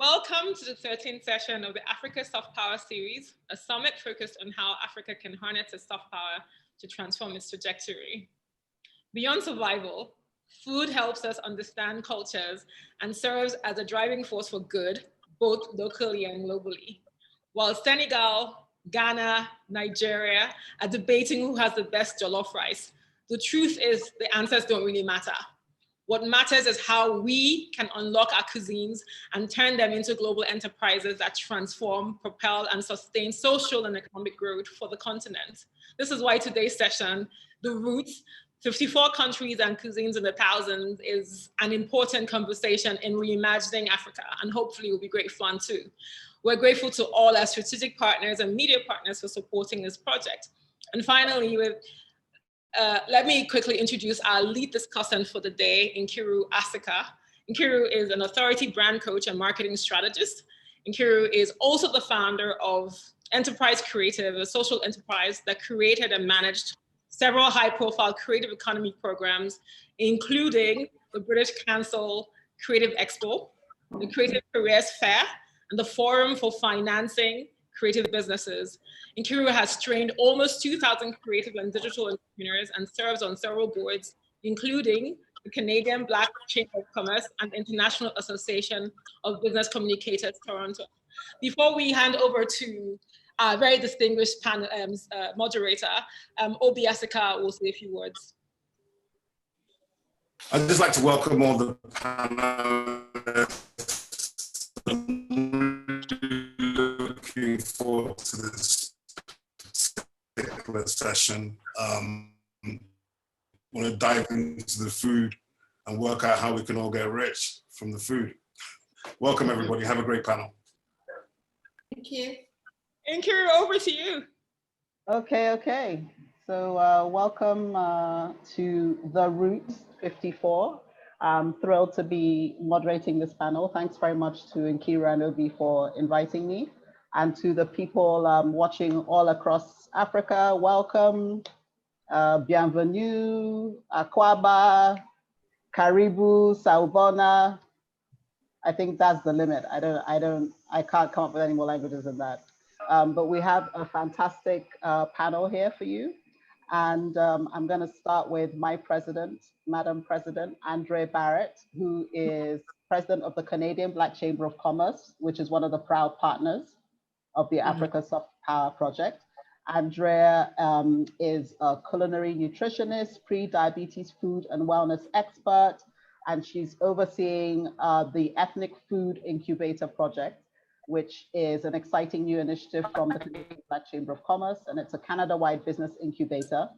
Welcome to the 13th session of the Africa Soft Power series, a summit focused on how Africa can harness its soft power to transform its trajectory. Beyond survival, food helps us understand cultures and serves as a driving force for good, both locally and globally. While Senegal, Ghana, Nigeria are debating who has the best jollof rice, the truth is the answers don't really matter. What matters is how we can unlock our cuisines and turn them into global enterprises that transform, propel, and sustain social and economic growth for the continent. This is why today's session, The Roots, 54 countries and cuisines in the thousands, is an important conversation in reimagining Africa, and hopefully it will be great fun too. We're grateful to all our strategic partners and media partners for supporting this project. And finally, let me quickly introduce our lead discussant for the day, Nkiru Asika. Nkiru is an authority brand coach and marketing strategist. Nkiru is also the founder of Enterprise Creative, a social enterprise that created and managed several high-profile creative economy programs, including the British Council Creative Expo, the Creative Careers Fair, and the Forum for Financing Creative Businesses. Nkiru has trained almost 2,000 creative and digital entrepreneurs and serves on several boards, including the Canadian Black Chamber of Commerce and International Association of Business Communicators, Toronto. Before we hand over to our very distinguished panel, moderator, Obi Asika will say a few words. I'd just like to welcome all the panelists. Looking forward to this particular session. Want to dive into the food and work out how we can all get rich from the food. Welcome everybody, have a great panel. Thank you. Nkiru, over to you. Okay. So welcome to The Roots 54. I'm thrilled to be moderating this panel. Thanks very much to Nkiru and Obi for inviting me. And to the people watching all across Africa, welcome, bienvenue, Akwaba, Karibu, Saubona. I think that's the limit. I can't come up with any more languages than that. But we have a fantastic panel here for you. And I'm going to start with my president, Madam President, Andria Barrett, who is president of the Canadian Black Chamber of Commerce, which is one of the proud partners of the Africa Soft Power Project. Andria is a culinary nutritionist, pre-diabetes food and wellness expert, and she's overseeing the Ethnic Food Incubator Project, which is an exciting new initiative from the Canadian Black Chamber of Commerce, and it's a Canada-wide business incubator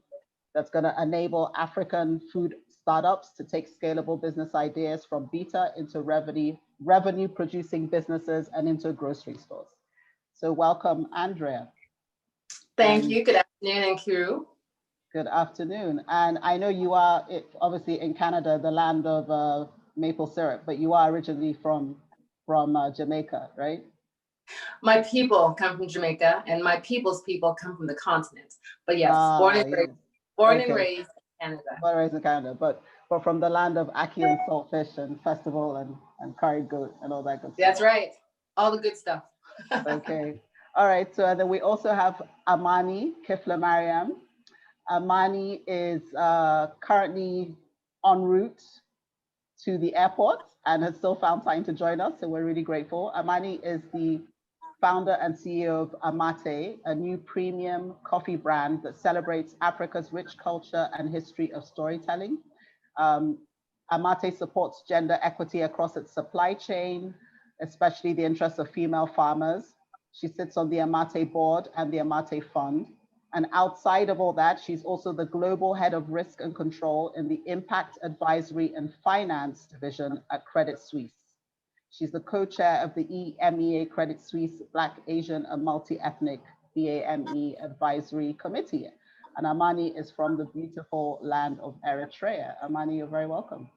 that's going to enable African food startups to take scalable business ideas from beta into revenue-producing businesses and into grocery stores. So welcome, Andria. Thank you. Good afternoon, Nkiru. Good afternoon. And I know you are obviously in Canada, the land of maple syrup, but you are originally from Jamaica, right? My people come from Jamaica, and my people's people come from the continent. But yes, born and raised in Canada. Born and raised in Canada, but from the land of ackee and saltfish and festival and curried goat and all that good stuff. That's right. All the good stuff. Okay. All right. So then we also have Amani, Kilfemariam. Amani is currently en route to the airport and has still found time to join us. So we're really grateful. Amani is the founder and CEO of Amatte, a new premium coffee brand that celebrates Africa's rich culture and history of storytelling. Amatte supports gender equity across its supply chain, especially the interests of female farmers. She sits on the Amatte board and the Amatte Fund. And outside of all that, she's also the global head of risk and control in the Impact Advisory and Finance division at Credit Suisse. She's the co-chair of the EMEA Credit Suisse Black, Asian, and Multi-Ethnic BAME Advisory Committee. And Amani is from the beautiful land of Eritrea. Amani, you're very welcome.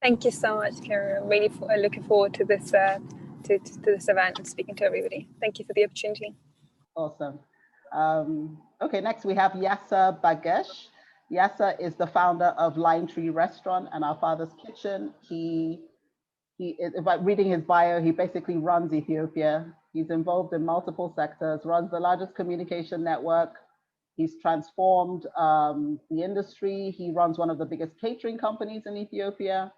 Thank you so much, Karen. I'm really looking forward to this to this event and speaking to everybody. Thank you for the opportunity. Awesome. Okay, next we have Yasser Bagersh. Yasser is the founder of Lime Tree Restaurant and Our Father's Kitchen. He By reading his bio, he basically runs Ethiopia. He's involved in multiple sectors, runs the largest communication network. He's transformed the industry. He runs one of the biggest catering companies in Ethiopia.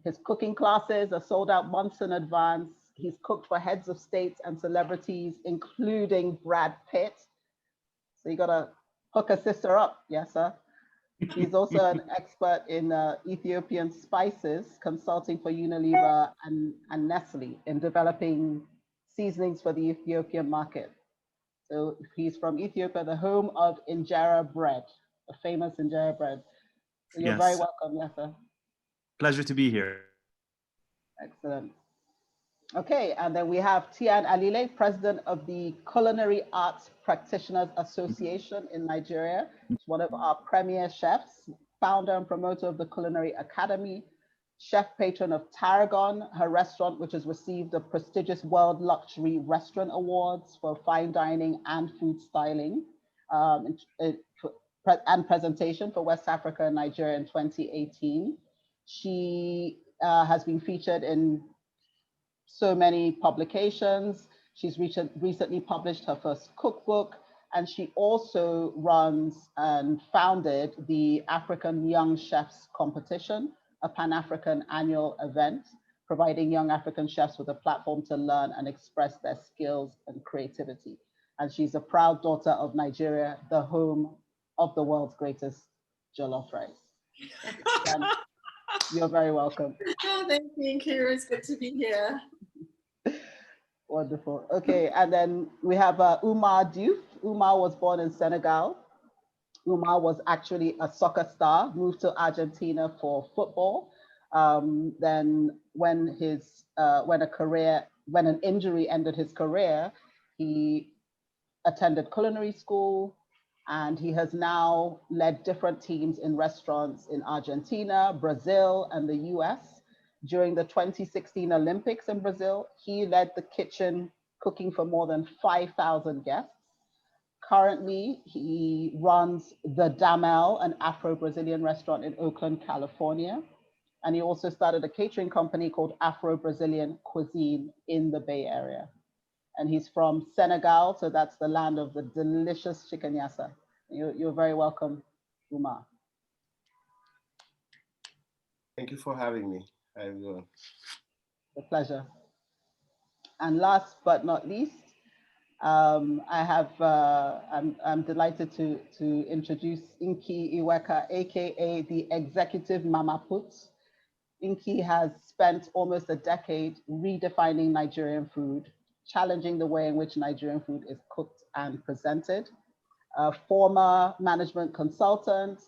His cooking classes are sold out months in advance. He's cooked for heads of states and celebrities, including Brad Pitt. So you gotta hook a sister up, Yasser. He's also an expert in Ethiopian spices, consulting for Unilever and Nestle in developing seasonings for the Ethiopian market. So he's from Ethiopia, the home of injera bread, a famous injera bread. So you're very welcome, Yasser. Pleasure to be here. Excellent. Okay, and then we have Tiyan Alile, president of the Culinary Arts Practitioners Association in Nigeria. She's one of our premier chefs, founder and promoter of the Culinary Academy, chef patron of Tarragon, her restaurant, which has received the prestigious World Luxury Restaurant Awards for fine dining and food styling and presentation for West Africa and Nigeria in 2018. She has been featured in so many publications. She's recently published her first cookbook, and she also runs and founded the African Young Chefs Competition, a Pan-African annual event, providing young African chefs with a platform to learn and express their skills and creativity. And she's a proud daughter of Nigeria, the home of the world's greatest jollof rice. And you're very welcome. Oh, thank you, Nkiru. It's good to be here. Wonderful. Okay, and then we have Oumar Diouf. Oumar was born in Senegal. Oumar was actually a soccer star, moved to Argentina for football. Then when an injury ended his career, he attended culinary school, and he has now led different teams in restaurants in Argentina, Brazil, and the US. During the 2016 Olympics in Brazil, he led the kitchen, cooking for more than 5,000 guests. Currently, he runs the Damel, an Afro-Brazilian restaurant in Oakland, California. And he also started a catering company called Afro-Brazilian Cuisine in the Bay Area. And he's from Senegal, so that's the land of the delicious chicken yassa. You're very welcome, Oumar. Thank you for having me. A pleasure. And last but not least, I'm delighted to introduce Iweka, aka the executive mamaput. Inki has spent almost a decade redefining Nigerian food, challenging the way in which Nigerian food is cooked and presented. A former management consultant,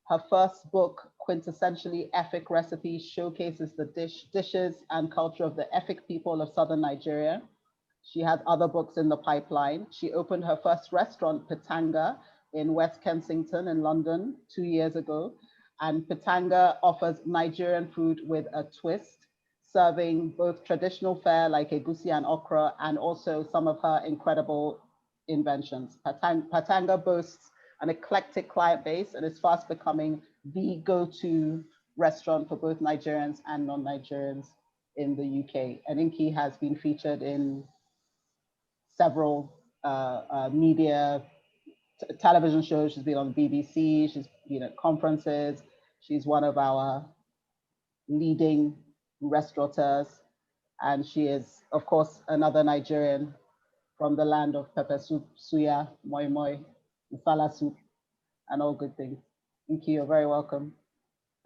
her first book, Quintessentially Efik Recipes, showcases the dishes and culture of the Efik people of Southern Nigeria. She has other books in the pipeline. She opened her first restaurant, Pitanga, in West Kensington in London 2 years ago. And Pitanga offers Nigerian food with a twist, serving both traditional fare like egusi and okra, and also some of her incredible inventions. Pitanga boasts an eclectic client base and is fast becoming the go-to restaurant for both Nigerians and non-Nigerians in the UK. And Inki has been featured in several media, television shows. She's been on BBC, she's been at conferences. She's one of our leading restaurateurs. And she is, of course, another Nigerian from the land of pepper soup, suya, moi moi, masala soup, and all good things. Thank you, you're very welcome.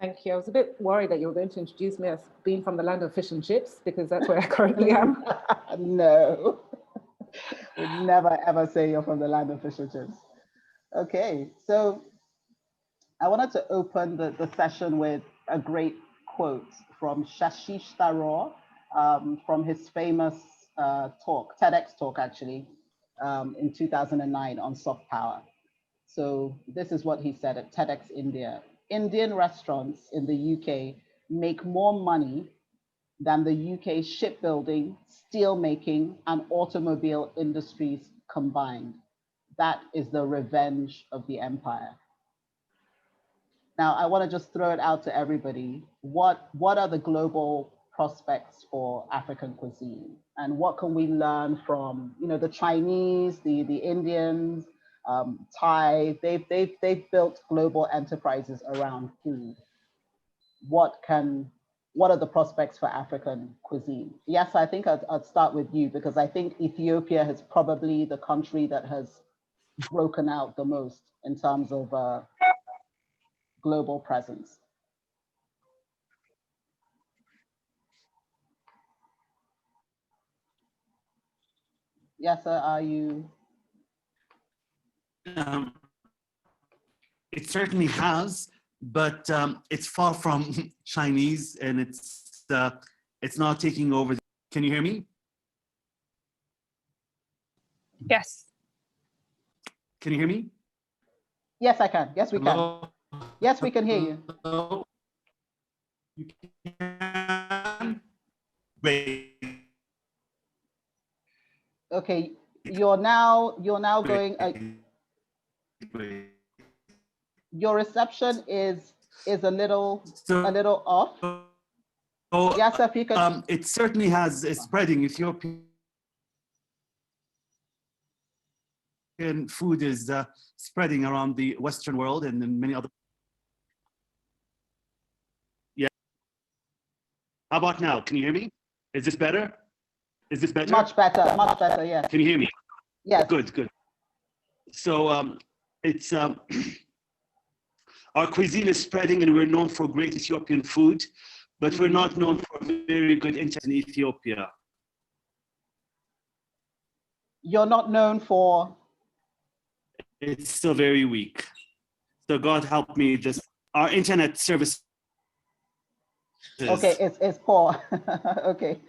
Thank you. I was a bit worried that you were going to introduce me as being from the land of fish and chips, because that's where I currently am. No, we'd never ever say you're from the land of fish and chips. Okay, so I wanted to open the session with a great quote from Shashish Tharoor, from his famous talk, TEDx talk actually, in 2009 on soft power. So this is what he said at TEDx India. Indian restaurants in the UK make more money than the UK shipbuilding, steel making, and automobile industries combined. That is the revenge of the empire. Now, I want to just throw it out to everybody. What are the global prospects for African cuisine, and what can we learn from, you know, the Chinese, the Indians, Thai? They've built global enterprises around food. What are the prospects for African cuisine? Yes, I think I'd start with you, because I think Ethiopia is probably the country that has broken out the most in terms of global presence. Yasser, are you? It certainly has, but it's far from Chinese, and it's not taking over. Can you hear me? Yes. Can you hear me? Yes, I can. Yes, we Hello? can. Yes, we can hear you. Hello? You can? Wait. Okay, you're now going. Wait. Your reception is a little off. So, Yes, if you can. it certainly has spreading. Ethiopian food is spreading around the Western world and in many other. Yeah. How about now? Can you hear me? Is this better? Is this better? Much better, yes. Can you hear me? Yes. Good, good. So it's our cuisine is spreading, and we're known for great Ethiopian food, but we're not known for very good internet in Ethiopia. You're not known for? It's still very weak. So God help me, just our internet service. Okay, it's poor. Okay.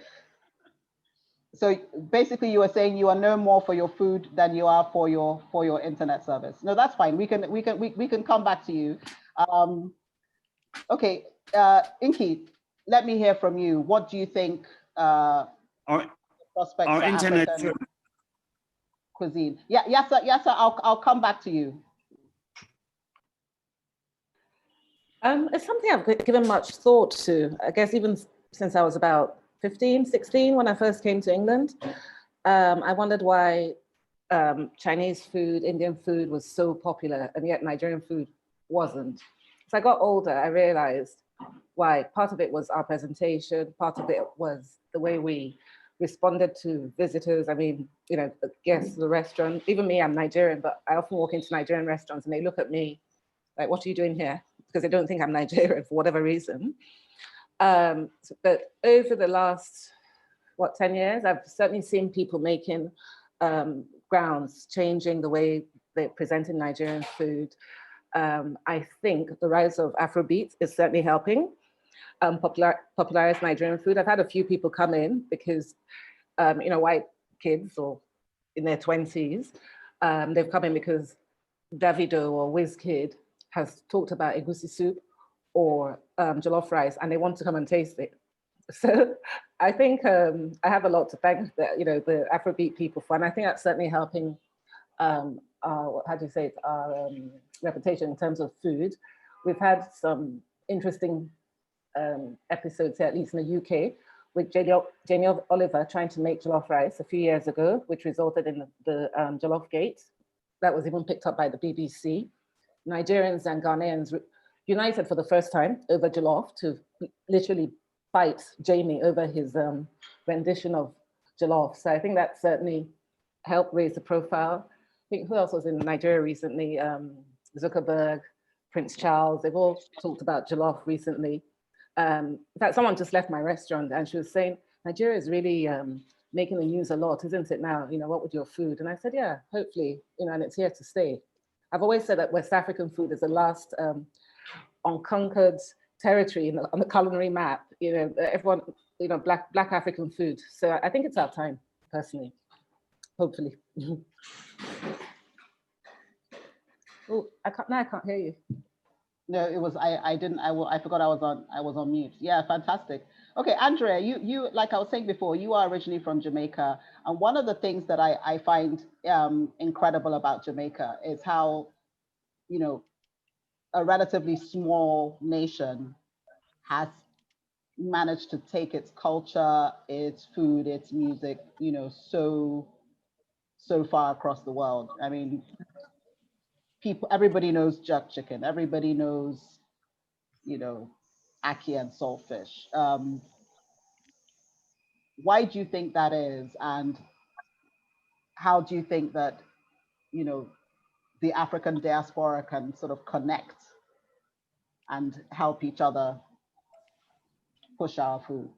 So basically, you were saying you are no more for your food than you are for your internet service. No, that's fine. We can come back to you. Okay, Inky, let me hear from you. What do you think? Our internet cuisine. Yeah, yes, sir. I'll come back to you. It's something I've given much thought to, I guess, even since I was about 15, 16, when I first came to England. I wondered why Chinese food, Indian food was so popular, and yet Nigerian food wasn't. As I got older, I realized why. Part of it was our presentation, part of it was the way we responded to visitors. I mean, you know, the guests, the restaurant. Even me, I'm Nigerian, but I often walk into Nigerian restaurants and they look at me like, what are you doing here? Because they don't think I'm Nigerian for whatever reason. But over the last, 10 years, I've certainly seen people making grounds, changing the way they present Nigerian food. I think the rise of Afrobeat is certainly helping popularize Nigerian food. I've had a few people come in because, you know, white kids or in their 20s, they've come in because Davido or Wizkid has talked about egusi soup or jollof rice, and they want to come and taste it. So I think I have a lot to thank the Afrobeat people for, and I think that's certainly helping our, how do you say it, our reputation in terms of food. We've had some interesting episodes here, at least in the UK, with Jamie Oliver trying to make jollof rice a few years ago, which resulted in the Jollof Gate. That was even picked up by the BBC. Nigerians and Ghanaians united for the first time over jollof to literally fight Jamie over his rendition of jollof. So I think that certainly helped raise the profile. I think who else was in Nigeria recently? Zuckerberg, Prince Charles, they've all talked about jollof recently. In fact, someone just left my restaurant and she was saying, Nigeria is really making the news a lot, isn't it now? You know, what with your food? And I said, yeah, hopefully, you know, and it's here to stay. I've always said that West African food is the last unconquered territory on the culinary map. You know, everyone, you know, black African food. So I think it's our time, personally, hopefully. Oh, I can't hear you. No, it was I forgot I was on mute. Yeah, fantastic. Okay, Andria, you like I was saying before, you are originally from Jamaica, and one of the things that I find incredible about Jamaica is how, you know, a relatively small nation has managed to take its culture, its food, its music, you know, so far across the world. I mean, everybody knows jerk chicken. Everybody knows, you know, ackee and saltfish. Why do you think that is? And how do you think that, you know, the African diaspora can sort of connect and help each other push our food?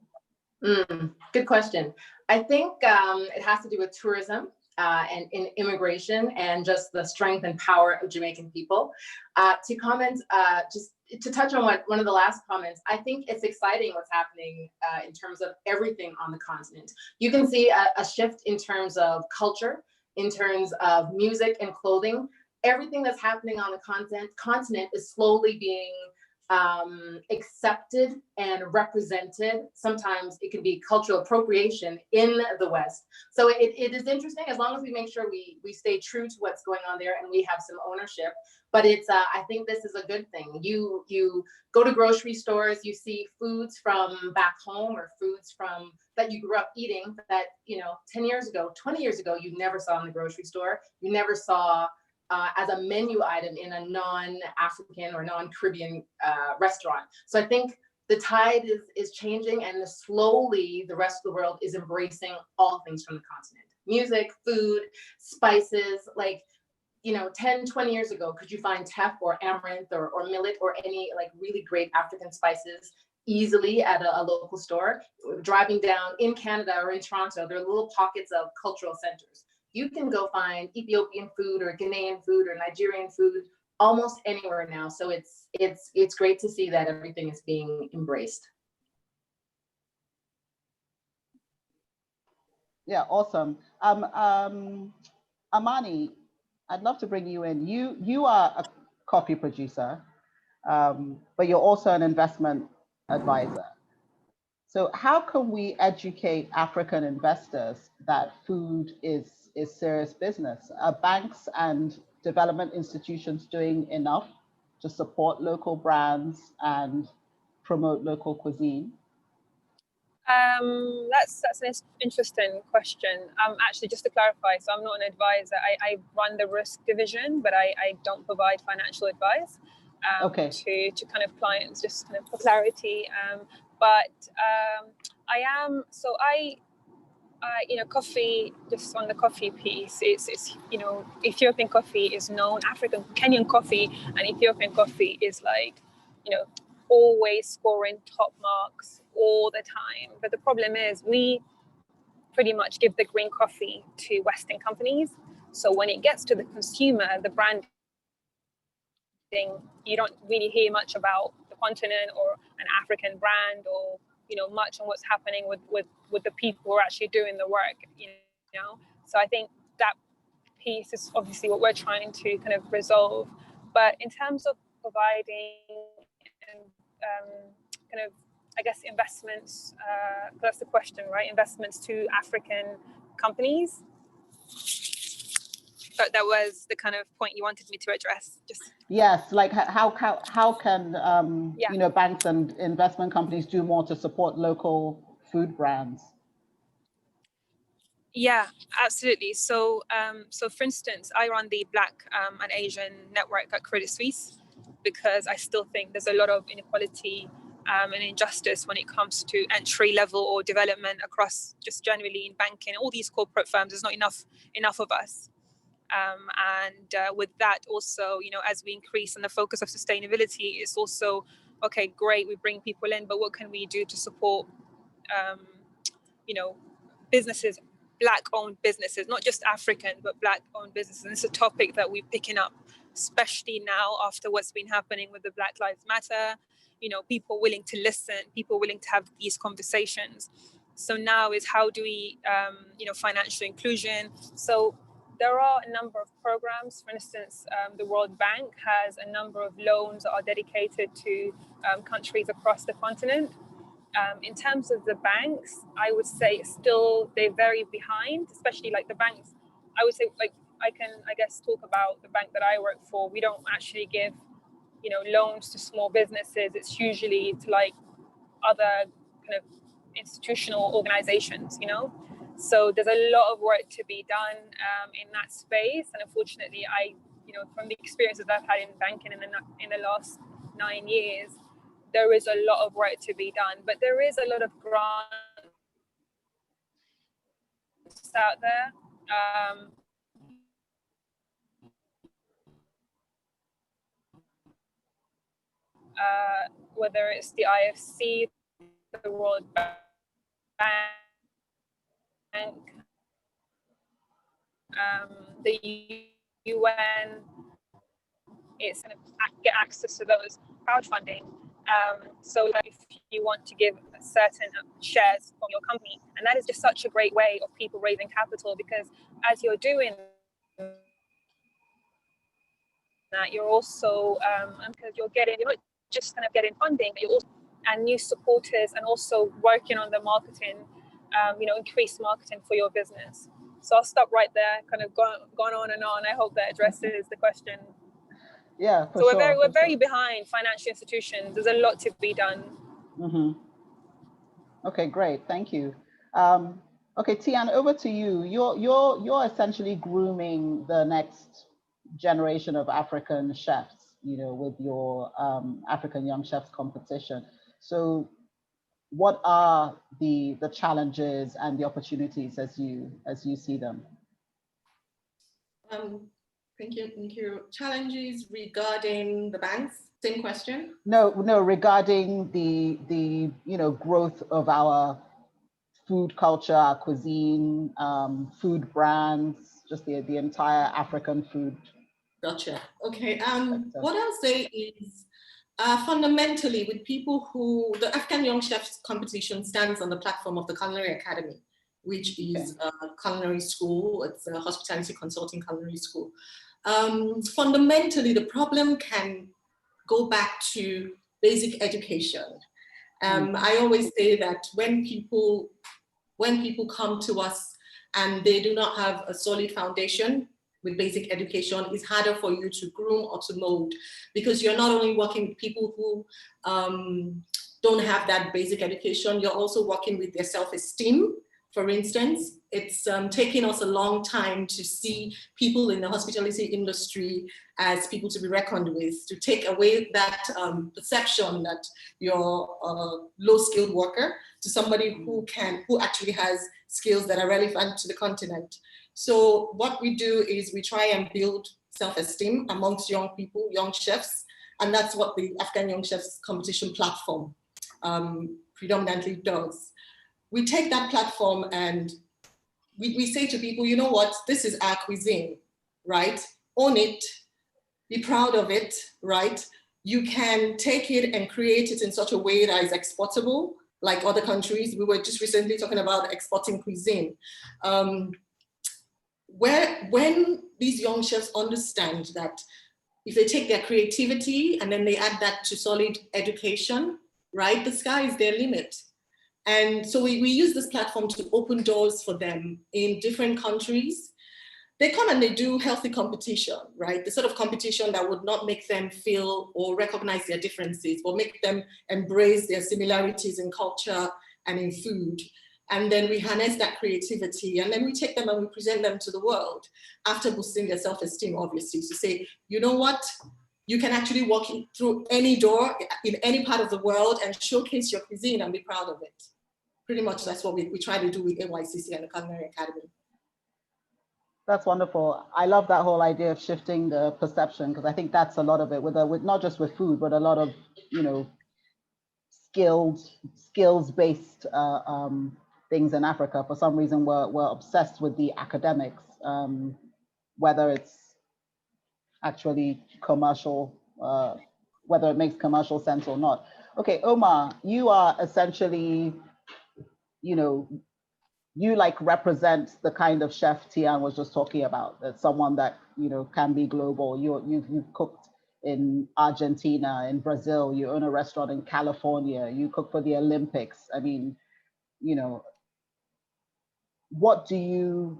Good question. I think it has to do with tourism and in immigration and just the strength and power of Jamaican people. To comment, just to touch on one of the last comments, I think it's exciting what's happening in terms of everything on the continent. You can see a shift in terms of culture, in terms of music and clothing. Everything that's happening on the continent is slowly being accepted and represented. Sometimes it can be cultural appropriation in the West. So it is interesting as long as we make sure we stay true to what's going on there and we have some ownership. But it's I think this is a good thing. You go to grocery stores, you see foods from back home or foods from that you grew up eating that, you know, 10 years ago, 20 years ago, you never saw in the grocery store. You never saw as a menu item in a non-African or non-Caribbean restaurant. So I think the tide is changing, and slowly the rest of the world is embracing all things from the continent. Music, food, spices, like, you know, 10, 20 years ago, could you find teff or amaranth or millet or any like really great African spices easily at a local store? Driving down in Canada or in Toronto, there are little pockets of cultural centers. You can go find Ethiopian food or Ghanaian food or Nigerian food almost anywhere now. So it's great to see that everything is being embraced. Yeah, awesome. Amani, I'd love to bring you in. You are a coffee producer, but you're also an investment advisor. So how can we educate African investors that food is serious business? Are banks and development institutions doing enough to support local brands and promote local cuisine? That's an interesting question. Actually, just to clarify, so I'm not an advisor. I run the risk division, but I don't provide financial advice to kind of clients, just kind of for clarity. But I am, so you know, coffee, just on the coffee piece, it's you know, Ethiopian coffee is known, Kenyan coffee and Ethiopian coffee is like, you know, always scoring top marks all the time. But the problem is we pretty much give the green coffee to Western companies. So when it gets to the consumer, the branding, you don't really hear much about the continent or an African brand, or, you know, much on what's happening with the people who are actually doing the work, you know. So I think that piece is obviously what we're trying to kind of resolve. But in terms of providing kind of, I guess, investments, that's the question, right? Investments to African companies. But that was the kind of point you wanted me to address. Yes, like how can you know, banks and investment companies do more to support local food brands? Yeah, absolutely. So, for instance, I run the Black and Asian network at Credit Suisse because I still think there's a lot of inequality and injustice when it comes to entry level or development across just generally in banking. All these corporate firms, there's not enough of us. And with that also, you know, as we increase on the focus of sustainability, it's also, okay, great, we bring people in, but what can we do to support, you know, businesses, Black-owned businesses, not just African, but Black-owned businesses. And it's a topic that we're picking up, especially now after what's been happening with the Black Lives Matter, you know, people willing to listen, people willing to have these conversations. So now is how do we, you know, financial inclusion. So there are a number of programs. For instance, the World Bank has a number of loans that are dedicated to countries across the continent. In terms of the banks, I would say still they're very behind, especially like the banks. I would say, like, I can, I guess, talk about the bank that I work for. We don't actually give, you know, loans to small businesses. It's usually to like other kind of institutional organizations, you know. So there's a lot of work to be done in that space, and unfortunately, from the experiences I've had in banking in the last 9 years, there is a lot of work to be done. But there is a lot of grants out there. Whether it's the IFC, the World Bank, the UN, it's going to get access to those crowdfunding. So if you want to give certain shares from your company, and that is just such a great way of people raising capital, because as you're doing that, you're also, because you're not just kind of getting funding, but you're also, and new supporters, and also working on the marketing, increased marketing for your business. So I'll stop right there, kind of gone on and on. I hope that addresses the question. Yeah, so we're very behind financial institutions. There's a lot to be done. Mm-hmm. Okay, great, thank you. Okay, Tiyan, over to you. You're essentially grooming the next generation of African chefs, with your African Young Chefs competition. So, what are the challenges and the opportunities as you see them? Thank you, Nkiru. Challenges regarding the banks? Same question? No, regarding the growth of our food culture, our cuisine, food brands, just the entire African food. Gotcha. Okay. What I'll say is fundamentally, with people the African Young Chefs competition stands on the platform of the Culinary Academy, which is a culinary school. It's a hospitality consulting culinary school. Fundamentally, the problem can go back to basic education. I always say that when people come to us and they do not have a solid foundation with basic education, it's harder for you to groom or to mold, because you're not only working with people who don't have that basic education, you're also working with their self-esteem. For instance, it's taken us a long time to see people in the hospitality industry as people to be reckoned with, to take away that perception that you're a low-skilled worker to somebody who actually has skills that are relevant to the continent. So what we do is we try and build self-esteem amongst young people, young chefs, and that's what the African Young Chefs competition platform predominantly does. We take that platform and we say to people, you know what, this is our cuisine, right? Own it, be proud of it, right? You can take it and create it in such a way that is exportable, like other countries. We were just recently talking about exporting cuisine. When these young chefs understand that if they take their creativity and then they add that to solid education, right, the sky is their limit. And so we use this platform to open doors for them in different countries. They come and they do healthy competition, right? The sort of competition that would not make them feel or recognize their differences, but make them embrace their similarities in culture and in food. And then we harness that creativity, and then we take them and we present them to the world after boosting their self-esteem, obviously, to say, you know what? You can actually walk through any door in any part of the world and showcase your cuisine and be proud of it. Pretty much that's what we try to do with AYCC and the Culinary Academy. That's wonderful. I love that whole idea of shifting the perception, because I think that's a lot of it, with not just with food, but a lot of skills-based things in Africa. For some reason, we're obsessed with the academics, whether it's actually commercial, whether it makes commercial sense or not. Okay, Oumar, you are essentially, you like represent the kind of chef Tiyan was just talking about. That's someone that can be global. You've cooked in Argentina, in Brazil. You own a restaurant in California. You cook for the Olympics. I mean, what do you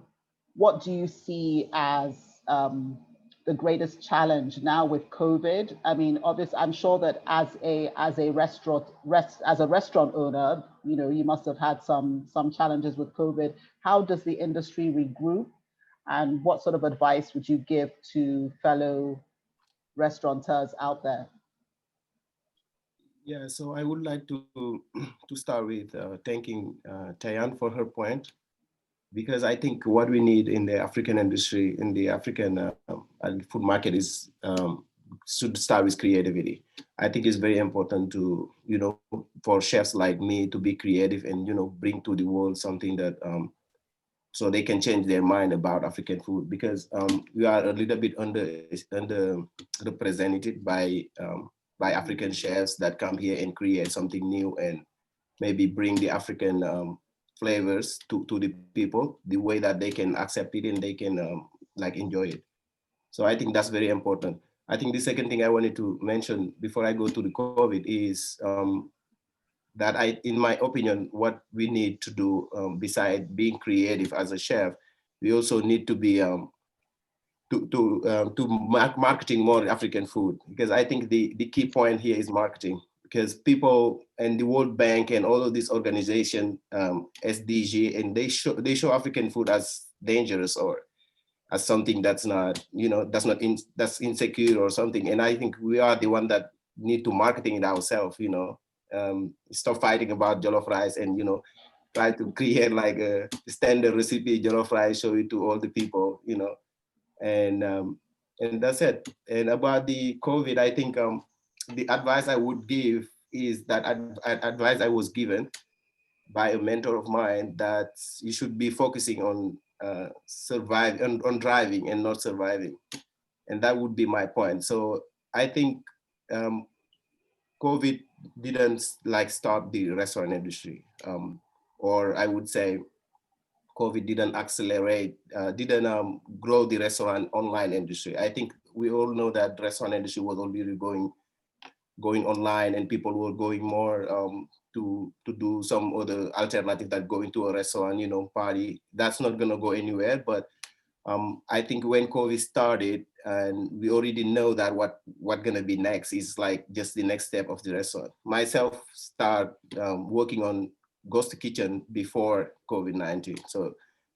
see as the greatest challenge now with COVID? I mean, obviously, I'm sure that as a restaurant owner, you know, you must have had some challenges with COVID. How does the industry regroup, and what sort of advice would you give to fellow restaurateurs out there? Yeah, so I would like to start with thanking Tiyan for her point, because I think what we need in the African industry, in the African food market is should start with creativity. I think it's very important to, you know, for chefs like me to be creative and, you know, bring to the world something that, so they can change their mind about African food, because we are a little bit underrepresented by African chefs that come here and create something new and maybe bring the African flavors to the people, the way that they can accept it and they can like enjoy it. So I think that's very important. I think the second thing I wanted to mention before I go to the COVID is that in my opinion, what we need to do besides being creative as a chef, we also need to be marketing more African food, because I think the key point here is marketing, because people and the World Bank and all of these organizations, SDG, and they show African food as dangerous or as something that's not, you know, that's insecure or something. And I think we are the one that need to marketing it ourselves, you know, stop fighting about jollof rice and, you know, try to create like a standard recipe jollof rice, show it to all the people, you know, and that's it. And about the COVID, I think the advice I would give is that advice I was given by a mentor of mine, that you should be focusing on on driving and not surviving. And that would be my point. So I think COVID didn't like stop the restaurant industry, or I would say COVID didn't accelerate, didn't grow the restaurant online industry. I think we all know that restaurant industry was already going online, and people were going more to do some other alternative than going to a restaurant, you know, party. That's not gonna go anywhere. But I think when COVID started, and we already know that what gonna be next is like just the next step of the restaurant. Myself start working on ghost kitchen before COVID-19. So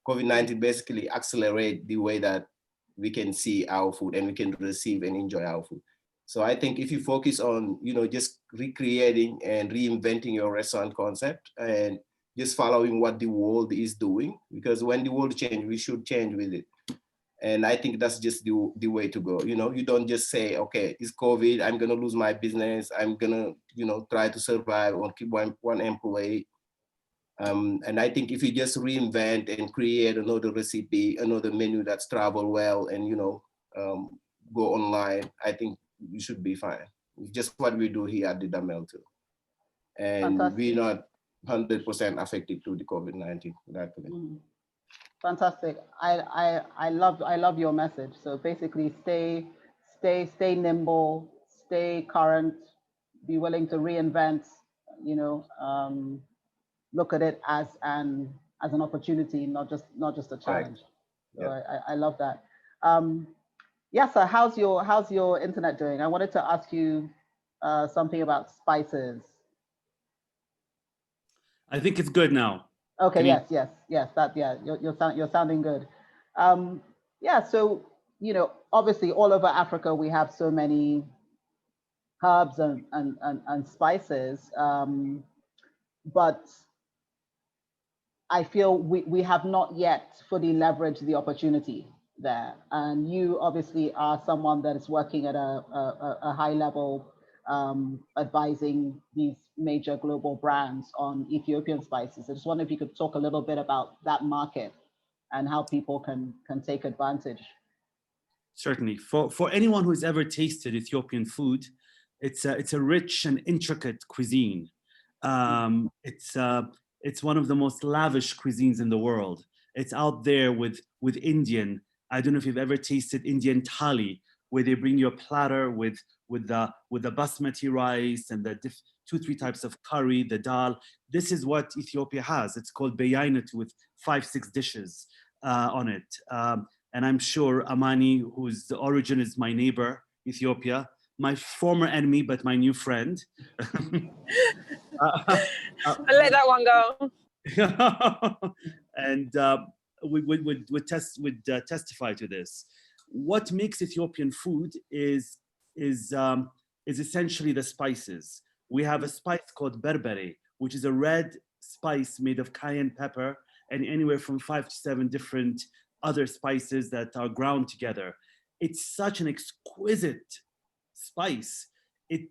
COVID-19 basically accelerate the way that we can see our food and we can receive and enjoy our food. So I think if you focus on, you know, just recreating and reinventing your restaurant concept and just following what the world is doing, because when the world changes, we should change with it. And I think that's just the way to go. You know, you don't just say, okay, it's COVID, I'm gonna lose my business, I'm gonna, you know, try to survive or keep one employee. And I think if you just reinvent and create another recipe, another menu that's travel well and, you know, go online, I think you should be fine. It's just what we do here at the Damel too. And Fantastic. we're not 100% affected to the COVID-19. Fantastic. I love your message. So basically stay nimble, stay current, be willing to reinvent, you know, look at it as an opportunity, not just a challenge. Right. So yeah. I love that. Yasser, how's your internet doing? I wanted to ask you something about spices. I think it's good now. Okay. Yes. That you're sounding good. Yeah. So, you know, obviously all over Africa we have so many herbs and spices, but I feel we have not yet fully leveraged the opportunity there. And you obviously are someone that is working at a high level, advising these major global brands on Ethiopian spices. I just wonder if you could talk a little bit about that market and how people can take advantage. Certainly. For anyone who's ever tasted Ethiopian food, it's a rich and intricate cuisine. It's one of the most lavish cuisines in the world. It's out there with Indian. I don't know if you've ever tasted Indian thali, where they bring you a platter with the basmati rice and the 2-3 types of curry, the dal. This is what Ethiopia has. It's called beyainat, with 5-6 dishes on it. And I'm sure Amani, whose origin is my neighbor, Ethiopia, my former enemy, but my new friend. I'll let that one go. And would testify to this. What makes Ethiopian food is essentially the spices. We have a spice called berbere, which is a red spice made of cayenne pepper and anywhere from 5 to 7 different other spices that are ground together. It's such an exquisite spice. It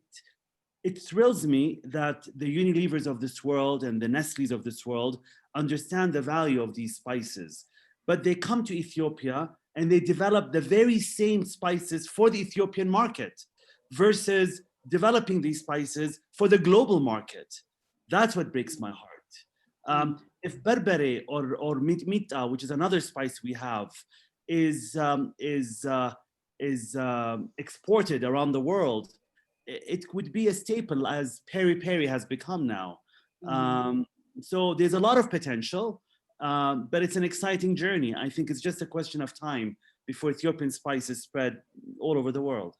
thrills me that the Unilevers of this world and the Nestles of this world understand the value of these spices. But they come to Ethiopia and they develop the very same spices for the Ethiopian market versus developing these spices for the global market. That's what breaks my heart. If berbere or mita, which is another spice we have, is exported around the world, it would be a staple as peri-peri has become now. So there's a lot of potential, but it's an exciting journey. I think it's just a question of time before Ethiopian spices spread all over the world.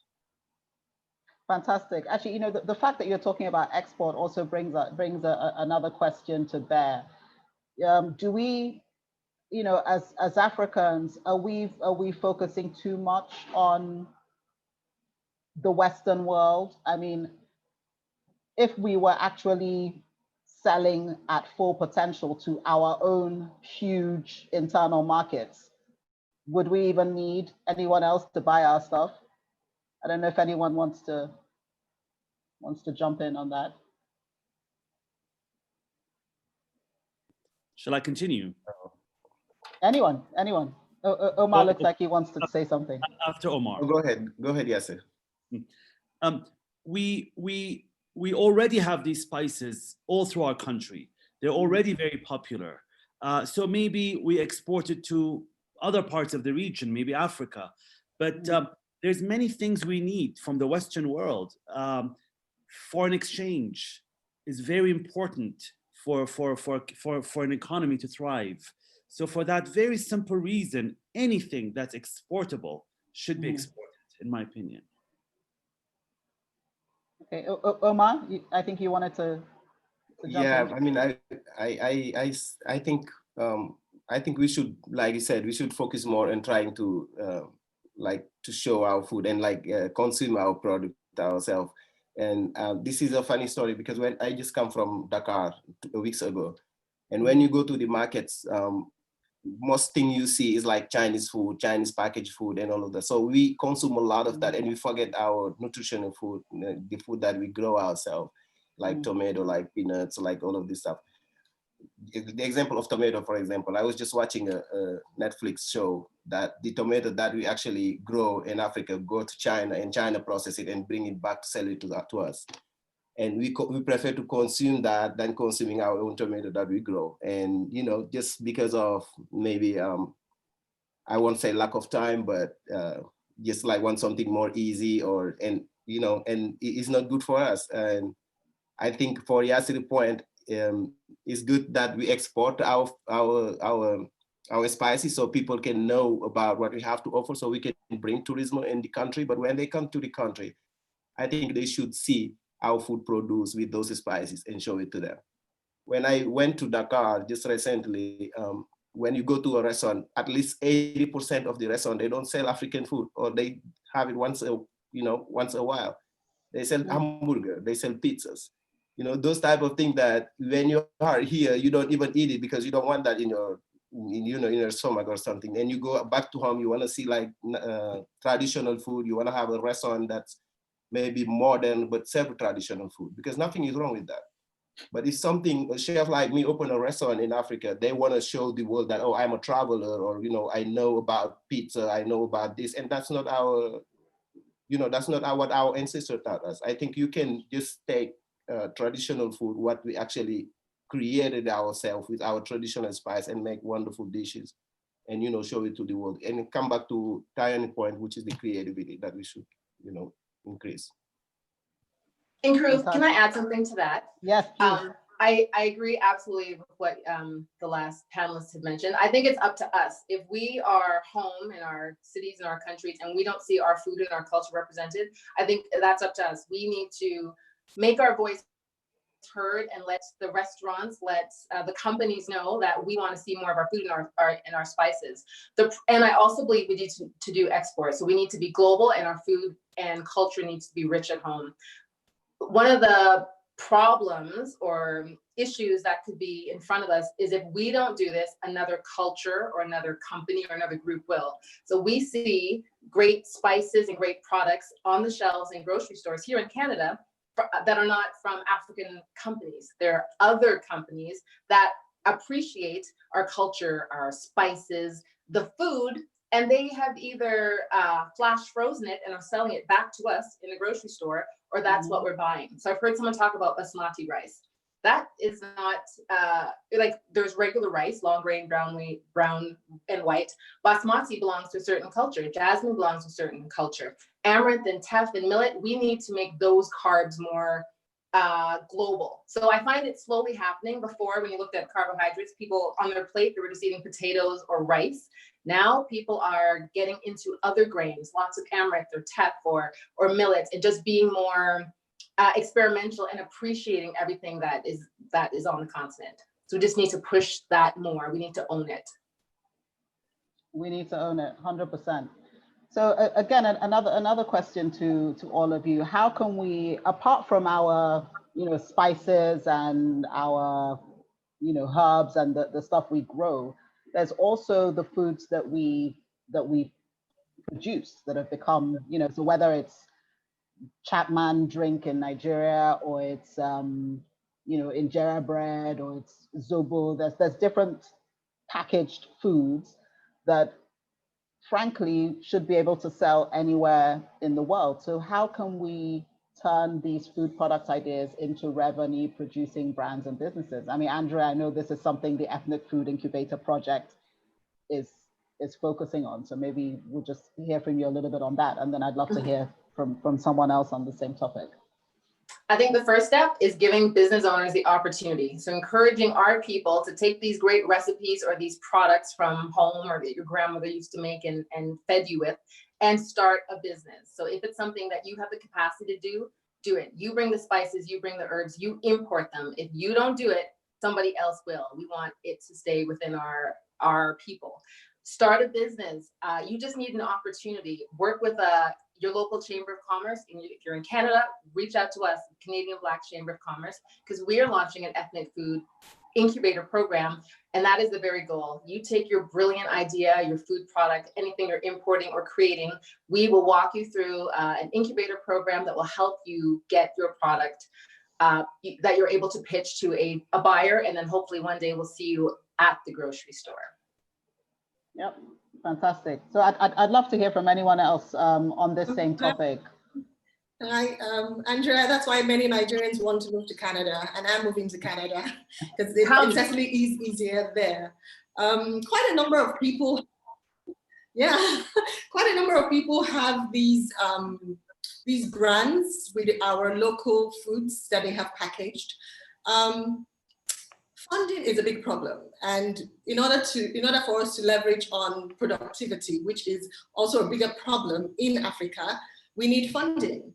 Fantastic. Actually, the fact that you're talking about export also brings another question to bear. Do we, as Africans, are we focusing too much on the Western world? I mean, if we were actually selling at full potential to our own huge internal markets, would we even need anyone else to buy our stuff? I don't know if anyone wants to jump in on that. Shall I continue? Anyone. Oumar looks like he wants to say something. After Oumar. Go ahead, Yasser. We already have these spices all through our country. They're already very popular. So maybe we export it to other parts of the region, maybe Africa. But there's many things we need from the Western world. Foreign exchange is very important for an economy to thrive. So for that very simple reason, anything that's exportable should be exported, in my opinion. Okay, Oumar, I think you wanted to jump in. I mean, I think we should, like you said, we should focus more on trying to to show our food and consume our product ourselves. And this is a funny story because when I just come from Dakar 2 weeks ago, and when you go to the markets, most thing you see is like Chinese food, Chinese packaged food and all of that. So we consume a lot of that and we forget our nutritional food, the food that we grow ourselves, like tomato, like peanuts, like all of this stuff. The example of tomato, for example, I was just watching a Netflix show that the tomato that we actually grow in Africa go to China and China process it and bring it back to sell it to us. And we prefer to consume that than consuming our own tomato that we grow. And, just because of maybe, I won't say lack of time, but just want something more easy and it's not good for us. And I think for Yasser's point, it's good that we export our spices so people can know about what we have to offer so we can bring tourism in the country. But when they come to the country, I think they should see our food produced with those spices and show it to them. When I went to Dakar just recently, when you go to a restaurant, at least 80% of the restaurant, they don't sell African food, or they have it once a while. They sell hamburger, they sell pizzas. Those type of things that when you are here, you don't even eat it because you don't want that in your stomach or something. And you go back to home, you want to see traditional food. You want to have a restaurant that's maybe modern, but serve traditional food, because nothing is wrong with that. But if a chef like me open a restaurant in Africa, they want to show the world that, oh, I'm a traveler, or, I know about pizza, I know about this. And that's not what our ancestors taught us. I think you can just take traditional food, what we actually created ourselves with our traditional spice, and make wonderful dishes and, show it to the world. And come back to Tiyan's point, which is the creativity that we should, increase. Nkiru, can I add something to that? Yes, please. I agree absolutely with what the last panelist had mentioned. I think it's up to us. If we are home in our cities and our countries and we don't see our food and our culture represented, I think that's up to us. We need to make our voice heard and let the restaurants, let the companies know that we want to see more of our food and our spices. And I also believe we need to do export. So we need to be global, and our food and culture needs to be rich at home. One of the problems or issues that could be in front of us is if we don't do this, another culture or another company or another group will. So we see great spices and great products on the shelves in grocery stores here in Canada that are not from African companies. There are other companies that appreciate our culture, our spices, the food, and they have either flash frozen it and are selling it back to us in the grocery store, or that's what we're buying. So I've heard someone talk about basmati rice. That is not, like there's regular rice, long grain, brown and white. Basmati belongs to a certain culture. Jasmine belongs to a certain culture. Amaranth and teff and millet, we need to make those carbs more global. So I find it slowly happening. Before, when you looked at carbohydrates, people on their plate, they were just eating potatoes or rice. Now people are getting into other grains, lots of amaranth or teff or millet, and just being more experimental and appreciating everything that is on the continent. So we just need to push that more. We need to own it. We need to own it, 100%. So again, another question to all of you: how can we, apart from our spices and our herbs and the stuff we grow, there's also the foods that we produce that have become, so whether it's Chapman drink in Nigeria, or it's injera bread, or it's zobo, there's different packaged foods that frankly should be able to sell anywhere in the world. So how can we turn these food product ideas into revenue producing brands and businesses? I mean, Andrea, I know this is something the Ethnic Food Incubator Project is focusing on. So maybe we'll just hear from you a little bit on that. And then I'd love to hear from someone else on the same topic. I think the first step is giving business owners the opportunity. So encouraging our people to take these great recipes or these products from home or that your grandmother used to make and fed you with, and start a business. So if it's something that you have the capacity to do it. You bring the spices, you bring the herbs, you import them. If you don't do it, somebody else will. We want it to stay within our people. Start a business. You just need an opportunity. Work with your local Chamber of Commerce. And if you're in Canada, reach out to us, Canadian Black Chamber of Commerce, because we are launching an ethnic food incubator program. And that is the very goal. You take your brilliant idea, your food product, anything you're importing or creating, we will walk you through an incubator program that will help you get your product that you're able to pitch to a buyer. And then hopefully one day we'll see you at the grocery store. Yep, fantastic. So I'd love to hear from anyone else on this same topic. Hi, Andrea, that's why many Nigerians want to move to Canada, and I'm moving to Canada because it definitely is easier there. Quite a number of people, quite a number of people have these brands with our local foods that they have packaged. Funding is a big problem, and in order for us to leverage on productivity, which is also a bigger problem in Africa, we need funding.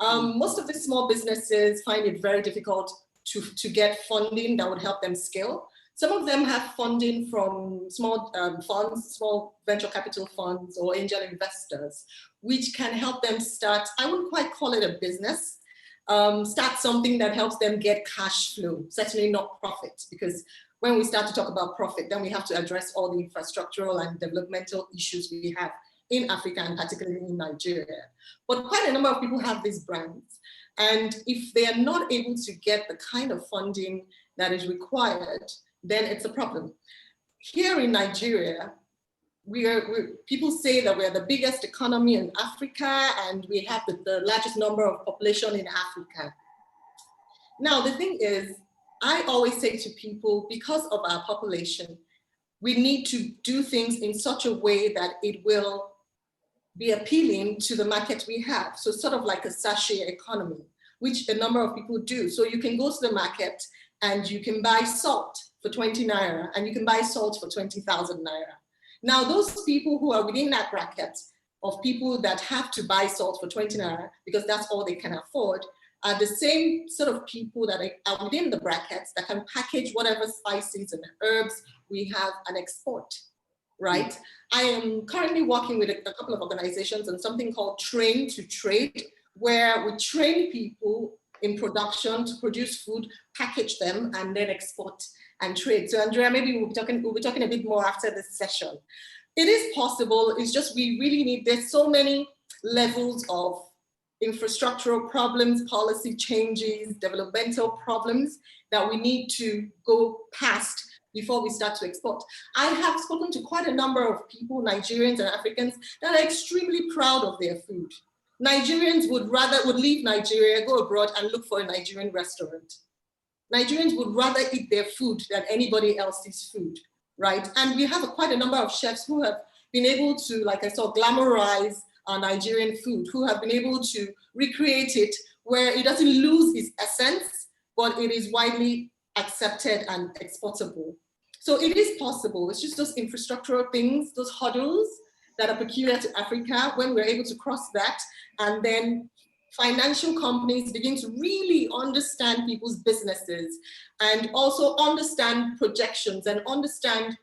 Most of the small businesses find it very difficult to get funding that would help them scale. Some of them have funding from small funds, small venture capital funds or angel investors, which can help them start, I wouldn't quite call it a business, start something that helps them get cash flow, certainly not profit, because when we start to talk about profit, then we have to address all the infrastructural and developmental issues we have in Africa and particularly in Nigeria. But quite a number of people have these brands. And if they are not able to get the kind of funding that is required, then it's a problem. Here in Nigeria, people say that we're the biggest economy in Africa and we have the largest number of population in Africa. Now, the thing is, I always say to people, because of our population, we need to do things in such a way that it will be appealing to the market we have. So sort of like a sachet economy, which a number of people do. So you can go to the market and you can buy salt for 20 naira and you can buy salt for 20,000 naira. Now those people who are within that bracket of people that have to buy salt for 20 naira because that's all they can afford, are the same sort of people that are within the brackets that can package whatever spices and herbs we have and export, right? I am currently working with a couple of organizations on something called Train to Trade, where we train people in production to produce food, package them, and then export and trade. So Andria, maybe we'll be talking a bit more after this session. It is possible, it's just we really need, there's so many levels of infrastructural problems, policy changes, developmental problems that we need to go past before we start to export. I have spoken to quite a number of people, Nigerians and Africans, that are extremely proud of their food. Nigerians would leave Nigeria, go abroad and look for a Nigerian restaurant. Nigerians would rather eat their food than anybody else's food, right? And we have quite a number of chefs who have been able to, like I saw, glamorize our Nigerian food, who have been able to recreate it where it doesn't lose its essence, but it is widely accepted and exportable. So it is possible. It's just those infrastructural things, those hurdles that are peculiar to Africa. When we're able to cross that, and then financial companies begin to really understand people's businesses and also understand projections and understand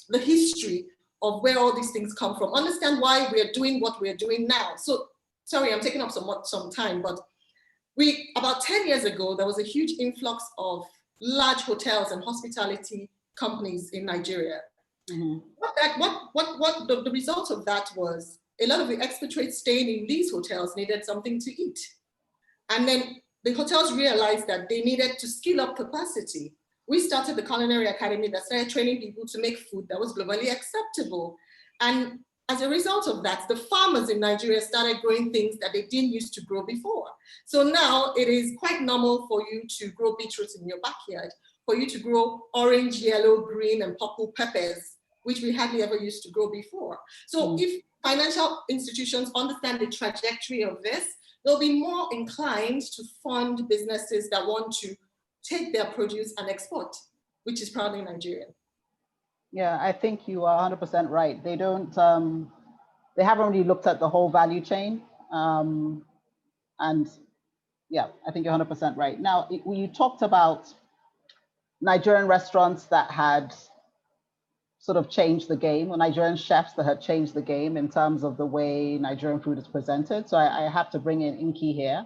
the history of where all these things come from, understand why we're doing what we're doing now. So, sorry, I'm taking up some time, but about 10 years ago, there was a huge influx of large hotels and hospitality companies in Nigeria. Mm-hmm. What the result of that was a lot of the expatriates staying in these hotels needed something to eat. And then the hotels realized that they needed to skill up capacity. We started the Culinary Academy that started training people to make food that was globally acceptable. And as a result of that, the farmers in Nigeria started growing things that they didn't used to grow before. So now it is quite normal for you to grow beetroots in your backyard, for you to grow orange, yellow, green, and purple peppers, which we hardly ever used to grow before. So if financial institutions understand the trajectory of this, they'll be more inclined to fund businesses that want to take their produce and export, which is proudly Nigerian. Yeah, I think you are 100% right. They don't, they haven't really looked at the whole value chain. And yeah, I think you're 100% right. Now, you talked about Nigerian restaurants that had sort of changed the game, or Nigerian chefs that had changed the game in terms of the way Nigerian food is presented. So I have to bring in Nki here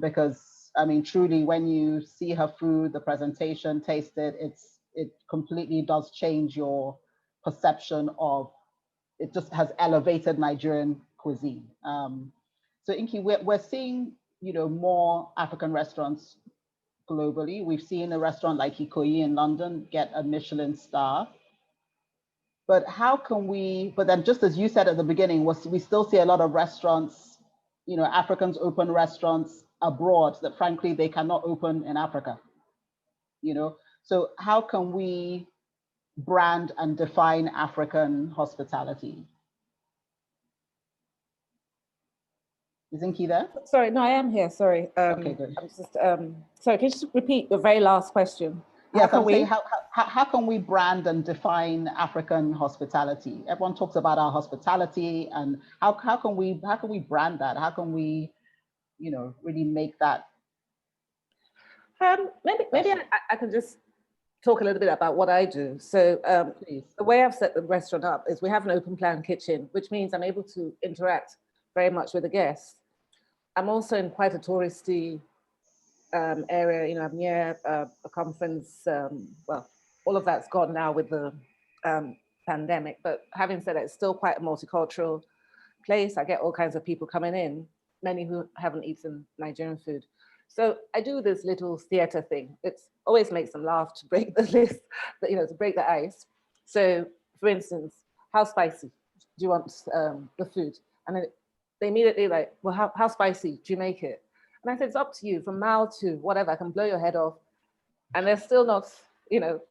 because, I mean, truly, when you see her food, the presentation, taste it, it completely does change your perception of, it just has elevated Nigerian cuisine. So Nki, we're seeing, you know, more African restaurants globally. We've seen a restaurant like Ikoyi in London get a Michelin star. But how can we, but then just as you said at the beginning, we still see a lot of restaurants, you know, Africans open restaurants abroad that frankly, they cannot open in Africa, you know? So how can we brand and define African hospitality? Is Nki there? Sorry, no, I am here, sorry. Okay, good. I'm just, sorry, can you just repeat the very last question? Yes, I'm saying how can we brand and define African hospitality? Everyone talks about our hospitality, and how can we brand that? How can we, you know, really make that? Maybe I can just talk a little bit about what I do. So the way I've set the restaurant up is we have an open plan kitchen, which means I'm able to interact very much with the guests. I'm also in quite a touristy area, you know, I'm near a conference, well, all of that's gone now with the pandemic, but having said that, it's still quite a multicultural place. I get all kinds of people coming in, many who haven't eaten Nigerian food. So I do this little theater thing. It always makes them laugh to break the list, you know, to break the ice. So for instance, how spicy do you want the food? And then they immediately like, well, how spicy do you make it? And I said, it's up to you, from mild to whatever, I can blow your head off. And they're still not, you know,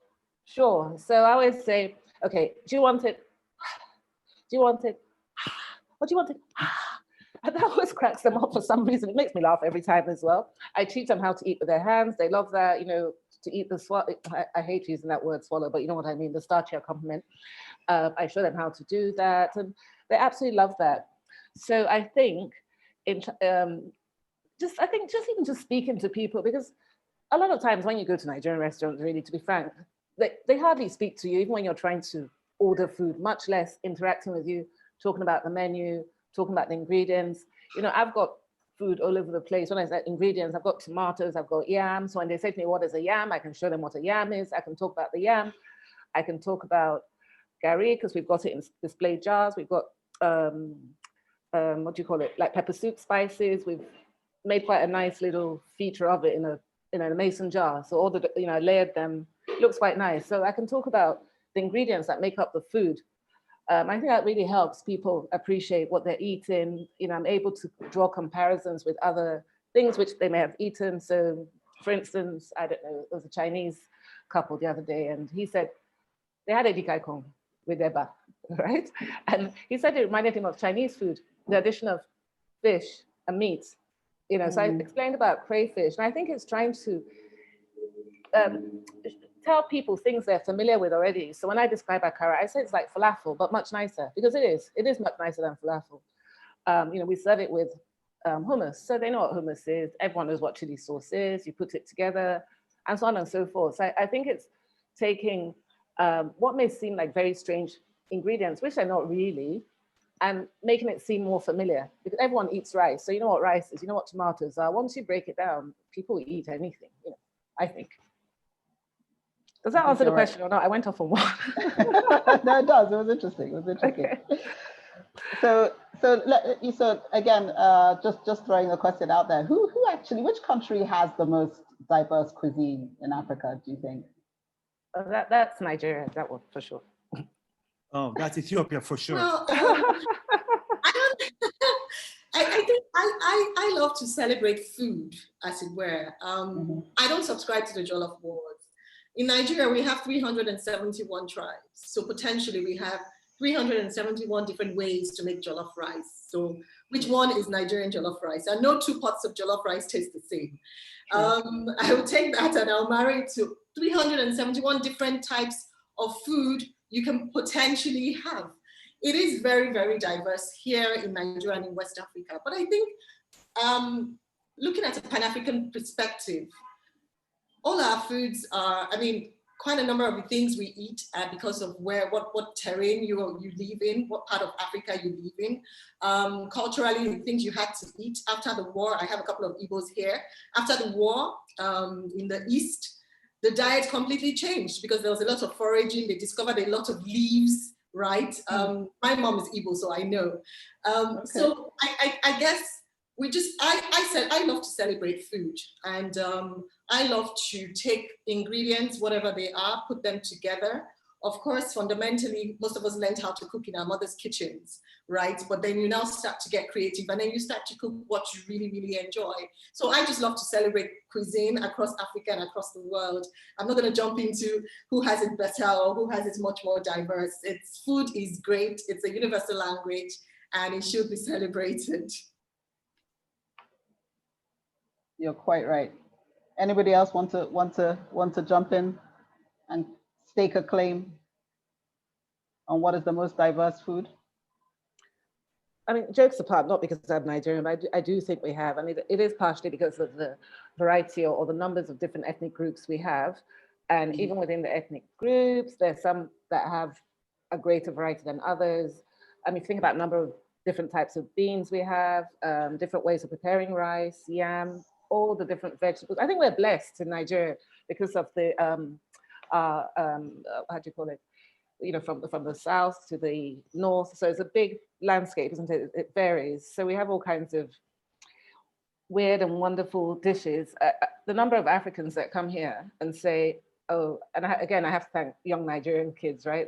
sure. So I always say, okay, do you want it? Do you want it? What do you want it? And that always cracks them up for some reason. It makes me laugh every time as well. I teach them how to eat with their hands. They love that, you know, to eat the swallow. I hate using that word swallow, but you know what I mean, the starchy accompaniment. I show them how to do that. And they absolutely love that. So I think I think even just speaking to people, because a lot of times when you go to Nigerian restaurants, really, to be frank, they hardly speak to you, even when you're trying to order food, much less interacting with you, talking about the menu, talking about the ingredients. You know, I've got food all over the place. When I say ingredients, I've got tomatoes, I've got yam. So when they say to me, what is a yam? I can show them what a yam is. I can talk about the yam. I can talk about gari, because we've got it in display jars. We've got, what do you call it? Like pepper soup spices. We've made quite a nice little feature of it in a mason jar. So all the, you know, I layered them. It looks quite nice. So I can talk about the ingredients that make up the food. I think that really helps people appreciate what they're eating. You know, I'm able to draw comparisons with other things which they may have eaten. So for instance, I don't know, there was a Chinese couple the other day, and he said they had edikaikong with eba, right? And he said it reminded him of Chinese food, the addition of fish and meat. You know, so I explained about crayfish, and I think it's trying to tell people things they're familiar with already. So when I describe akara, I say it's like falafel, but much nicer, because it is much nicer than falafel. You know, we serve it with hummus, so they know what hummus is. Everyone knows what chili sauce is. You put it together, and so on and so forth. So I think it's taking what may seem like very strange ingredients, which are not really, and making it seem more familiar, because everyone eats rice. So you know what rice is, you know what tomatoes are. Once you break it down, people eat anything, you know, I think. Does that answer the question or not? I went off on one. No, it does. It was interesting. It was interesting. Okay. So again, just throwing a question out there. Who actually, which country has the most diverse cuisine in Africa, do you think? That's Nigeria, that one for sure. Oh, that's Ethiopia for sure. Well, I think I love to celebrate food, as it were. I don't subscribe to the Jollof wars. In Nigeria, we have 371 tribes. So potentially we have 371 different ways to make jollof rice. So which one is Nigerian jollof rice? And no two pots of jollof rice taste the same. I will take that and I'll marry it to 371 different types of food you can potentially have. It is very, very diverse here in Nigeria and in West Africa. But I think looking at a Pan-African perspective, all our foods are, I mean, quite a number of the things we eat are because of what terrain you live in, what part of Africa you live in. Culturally, the things you had to eat after the war. I have a couple of Igbos here. After the war, in the East, the diet completely changed because there was a lot of foraging. They discovered a lot of leaves, right? My mom is Igbo, so I know. Okay. So I guess I said I love to celebrate food, and I love to take ingredients, whatever they are, put them together. Of course, fundamentally, most of us learned how to cook in our mother's kitchens, right? But then you now start to get creative, and then you start to cook what you really, really enjoy. So I just love to celebrate cuisine across Africa and across the world. I'm not going to jump into who has it better or who has it much more diverse. Food is great. It's a universal language, and it should be celebrated. You're quite right. Anybody else want to jump in and stake a claim on what is the most diverse food? I mean, jokes apart, not because I'm Nigerian, but I do think we have. I mean, it is partially because of the variety or the numbers of different ethnic groups we have. And even within the ethnic groups, there's some that have a greater variety than others. I mean, think about the number of different types of beans we have, different ways of preparing rice, yam, all the different vegetables. I think we're blessed in Nigeria because of the, how do you call it? You know, from the south to the north. So it's a big landscape, isn't it? It varies. So we have all kinds of weird and wonderful dishes. The number of Africans that come here and say, oh, and again, I have to thank young Nigerian kids, right?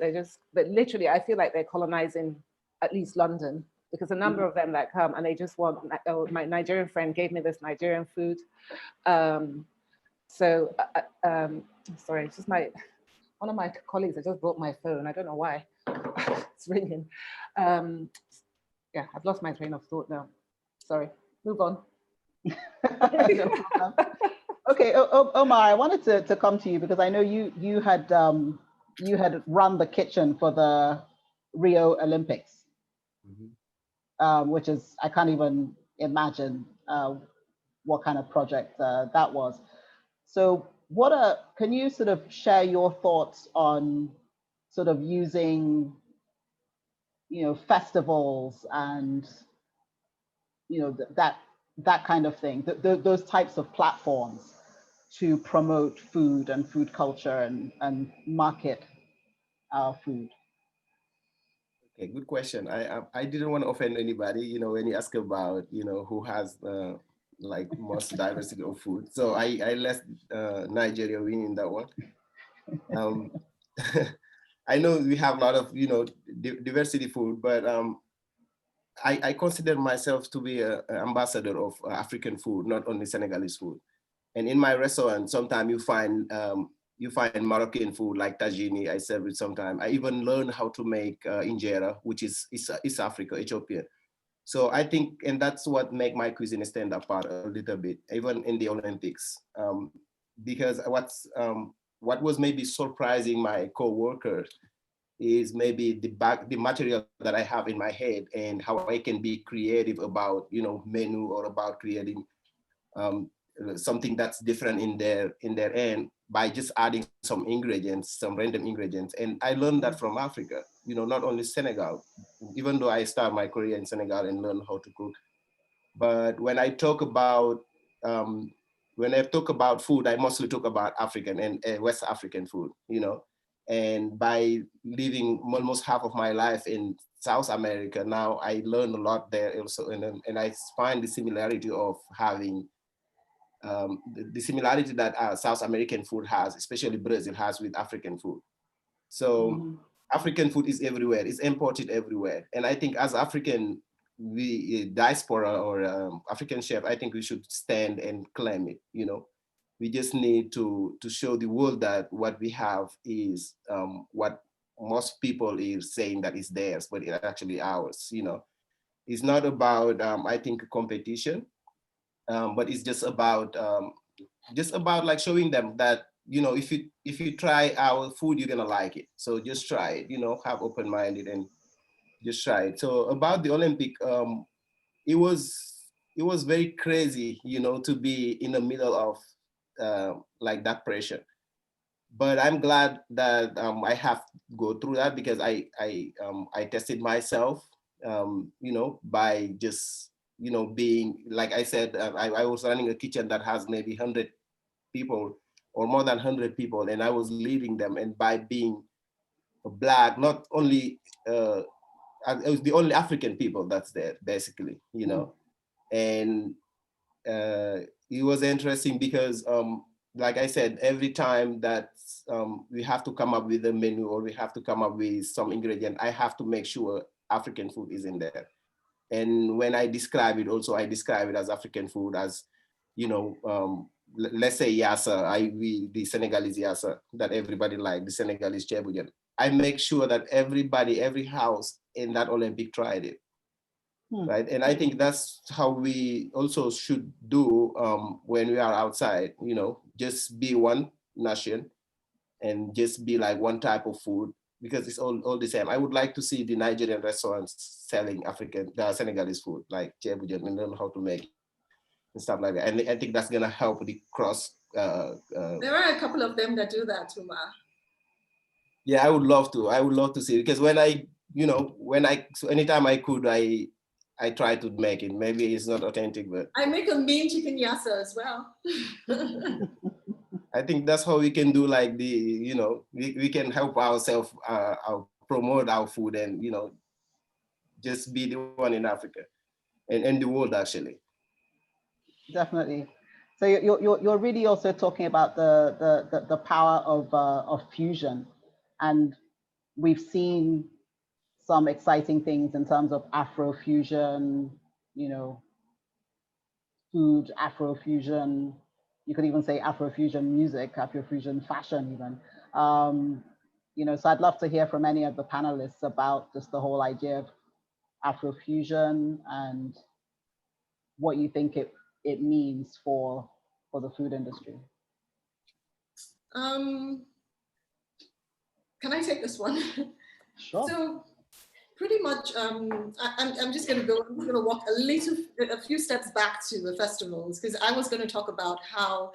But literally, I feel like they're colonizing at least London, because the number of them that come and they just want, oh, my Nigerian friend gave me this Nigerian food. Sorry, it's just one of my colleagues, I just brought my phone. I don't know why. It's ringing. Yeah, I've lost my train of thought now. Sorry, move on. Okay, Oumar, I wanted to come to you because I know you had run the kitchen for the Rio Olympics, which is, I can't even imagine what kind of project that was. So can you sort of share your thoughts on sort of using, festivals and, that kind of thing, those types of platforms to promote food and food culture and market our food? Okay, good question. I didn't want to offend anybody, when you ask about, who has like most diversity of food. So I let Nigeria win in that one. I know we have a lot of, diversity food, but I consider myself to be an ambassador of African food, not only Senegalese food. And in my restaurant, sometimes you find Moroccan food like tagine. I serve it sometimes. I even learned how to make injera, which is East Africa, Ethiopian. So I think, and that's what make my cuisine stand apart a little bit, even in the Olympics, because what was maybe surprising my co-workers is maybe the material that I have in my head and how I can be creative about, menu or about creating something that's different in their end by just adding some ingredients, some random ingredients. And I learned that from Africa, not only Senegal, even though I started my career in Senegal and learned how to cook. But when I talk about food, I mostly talk about African and West African food, And by living almost half of my life in South America, now I learn a lot there also, and I find the similarity of having the similarity that South American food has, especially Brazil has with African food. So African food is everywhere, it's imported everywhere. And I think as African, diaspora or African chef, I think we should stand and claim it, We just need to show the world that what we have is what most people is saying that is theirs, but it's actually ours, It's not about, I think, competition, but it's just about like showing them that, if you try our food, you're gonna like it. So just try it, have open-minded and just try it. So about the Olympic, it was very crazy, to be in the middle of like that pressure. But I'm glad that I have to go through that because I tested myself, by just, being, like I said, I was running a kitchen that has maybe 100 people or more than 100 people, and I was leading them. And by being Black, not only, it was the only African people that's there, basically, And it was interesting because, like I said, every time that we have to come up with a menu or we have to come up with some ingredient, I have to make sure African food is in there. And when I describe it, also I describe it as African food, as, let's say Yasser, the Senegalese Yasser that everybody like, the Senegalese chebujan. I make sure that every house in that Olympic tried it. Right. And I think that's how we also should do when we are outside, just be one nation and just be like one type of food, because it's all the same. I would like to see the Nigerian restaurants selling Senegalese food, like chebujan, and learn how to make it and stuff like that. And I think that's going to help the cross. There are a couple of them that do that, Oumar. Yeah, I would love to see it, because anytime I could, I try to make it. Maybe it's not authentic, but I make a mean chicken yassa as well. I think that's how we can do, like, we can help ourselves promote our food and, just be the one in Africa and the world, actually. Definitely. So you're really also talking about the power of fusion, and we've seen some exciting things in terms of Afrofusion, food, Afrofusion. You could even say Afrofusion music, Afrofusion fashion even. So I'd love to hear from any of the panelists about just the whole idea of Afrofusion and what you think it means for the food industry. Can I take this one? Sure. So pretty much, I'm just going to walk a few steps back to the festivals, because I was going to talk about how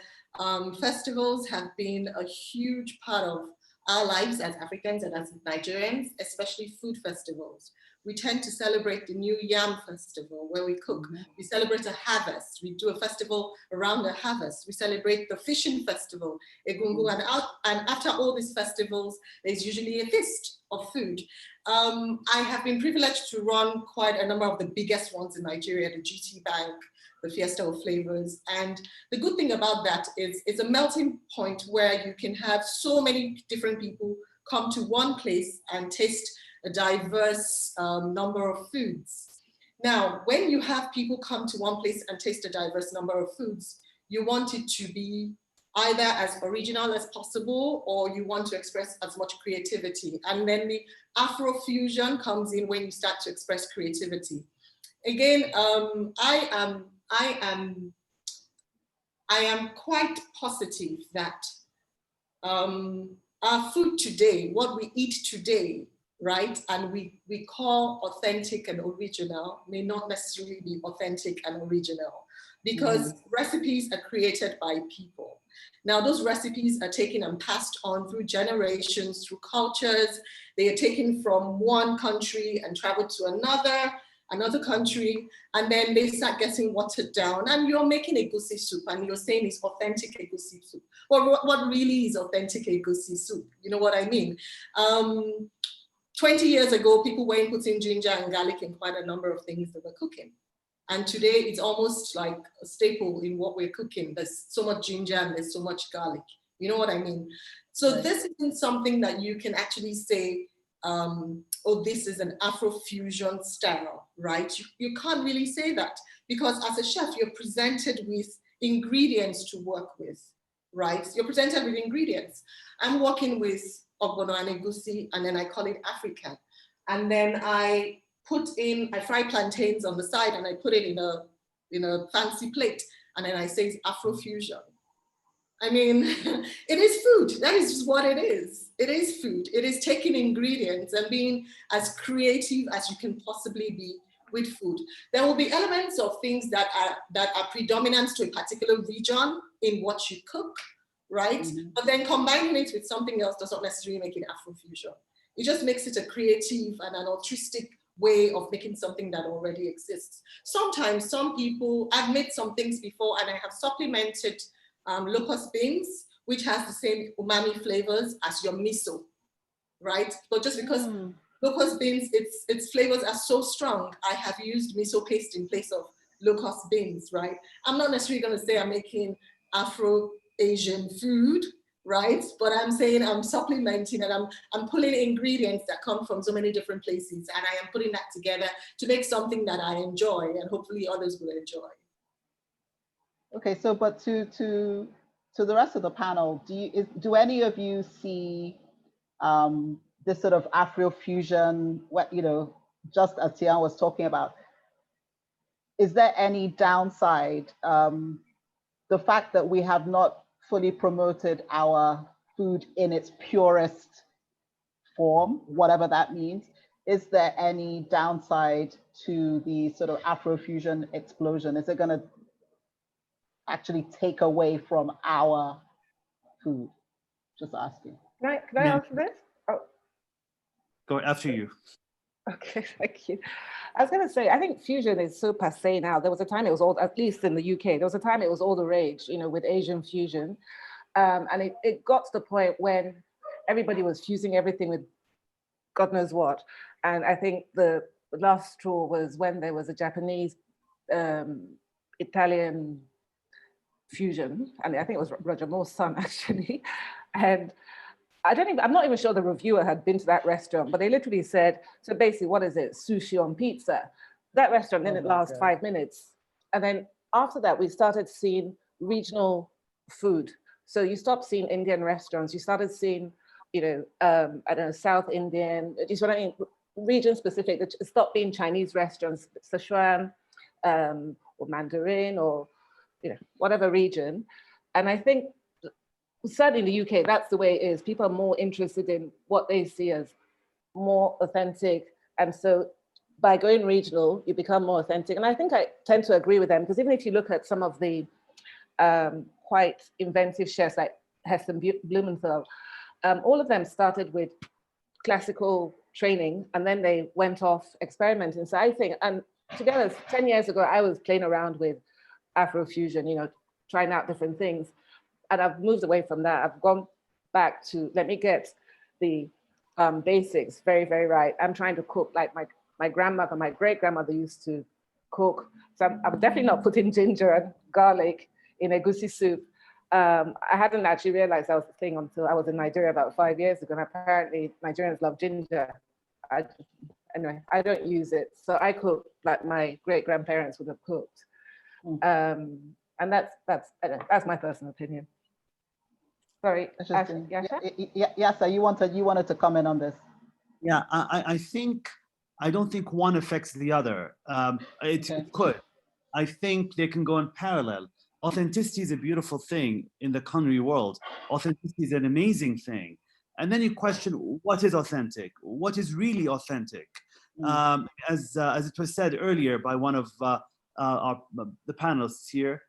festivals have been a huge part of our lives as Africans and as Nigerians, especially food festivals. We tend to celebrate the New Yam Festival where we cook. We celebrate a harvest. We do a festival around the harvest. We celebrate the fishing festival, Egungun, and after all these festivals, there's usually a feast of food. I have been privileged to run quite a number of the biggest ones in Nigeria, the GT Bank, the Fiesta of Flavors. And the good thing about that is it's a melting point where you can have so many different people come to one place and taste a diverse number of foods. Now, when you have people come to one place and taste a diverse number of foods, you want it to be either as original as possible, or you want to express as much creativity. And then the Afrofusion comes in when you start to express creativity. Again, I am quite positive that our food today, what we eat today, right, and we call authentic and original, may not necessarily be authentic and original, because recipes are created by people. Now, those recipes are taken and passed on through generations, through cultures. They are taken from one country and travel to another country, and then they start getting watered down. And you're making egusi soup and you're saying it's authentic egusi soup. Well, what really is authentic egusi soup? You know what I mean? 20 years ago, people weren't putting ginger and garlic in quite a number of things that we're cooking. And today it's almost like a staple in what we're cooking. There's so much ginger and there's so much garlic. You know what I mean? So this isn't something that you can actually say, oh, this is an Afrofusion style, right? You can't really say that, because as a chef, you're presented with ingredients to work with, right? You're presented with ingredients. I'm working with ogbono and egusi, and then I call it African. And then I fry plantains on the side and I put it in a fancy plate, and then I say it's Afrofusion. I mean, it is food. That is just what it is. It is food. It is taking ingredients and being as creative as you can possibly be with food. There will be elements of things that are predominant to a particular region in what you cook, right? But then combining it with something else does not necessarily make it Afrofusion. It just makes it a creative and an altruistic way of making something that already exists. Sometimes some people, I've made some things before and I have supplemented locust beans, which has the same umami flavors as your miso, right? But just because locust beans, its flavors are so strong, I have used miso paste in place of locust beans, right? I'm not necessarily going to say I'm making Afro-Asian food, right? But I'm saying I'm supplementing and I'm pulling ingredients that come from so many different places, and I am putting that together to make something that I enjoy and hopefully others will enjoy. Okay, so but to the rest of the panel, do any of you see this sort of Afrofusion, what, you know, just as Tiyan was talking about, is there any downside? The fact that we have not fully promoted our food in its purest form, whatever that means, is there any downside to the sort of Afrofusion explosion? Is it going to actually take away from our food? Just asking. Can I answer this? Oh. Go after you. Okay, thank you. I was going to say, I think fusion is so passé now. There was a time it was all, at least in the UK, there was a time it was all the rage, you know, with Asian fusion. And it got to the point when everybody was fusing everything with God knows what. And I think the last straw was when there was a Japanese Italian fusion, and I think it was Roger Moore's son actually. And I'm not even sure the reviewer had been to that restaurant, but they literally said, so basically, what is it? Sushi on pizza. That restaurant didn't last 5 minutes. And then after that, we started seeing regional food. So you stopped seeing Indian restaurants. You started seeing, you know, I don't know, South Indian, just what I mean, region specific. It stopped being Chinese restaurants, Sichuan or Mandarin or, you know, whatever region. And I think certainly in the UK, that's the way it is. People are more interested in what they see as more authentic, And so by going regional, you become more authentic. And I think I tend to agree with them, because even if you look at some of the quite inventive chefs like Heston Blumenthal, all of them started with classical training and then they went off experimenting. So I think, and to be honest, 10 years ago, I was playing around with Afrofusion, you know, trying out different things. And I've moved away from that. I've gone back to, let me get the basics very, very right. I'm trying to cook like my grandmother, my great-grandmother used to cook. So I'm definitely not putting ginger and garlic in a egusi soup. I hadn't actually realized that was the thing until I was in Nigeria about 5 years ago. And apparently Nigerians love ginger. Anyway, I don't use it. So I cook like my great-grandparents would have cooked. And that's my personal opinion. Sorry, Yasser? Yasser, you wanted to comment on this. Yeah, I don't think one affects the other. It could. I think they can go in parallel. Authenticity is a beautiful thing in the culinary world. Authenticity is an amazing thing. And then you question, what is authentic? What is really authentic? As it was said earlier by one of the panelists here,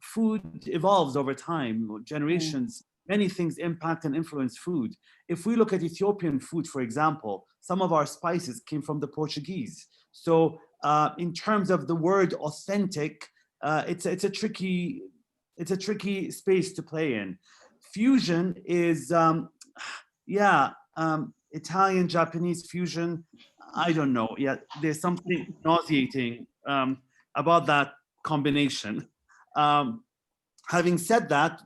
food evolves over time, generations. Many things impact and influence food. If we look at Ethiopian food, for example, some of our spices came from the Portuguese. So in terms of the word authentic, it's a tricky space to play in. Fusion is Italian, Japanese fusion. I don't know. Yeah, there's something nauseating about that combination. Having said that,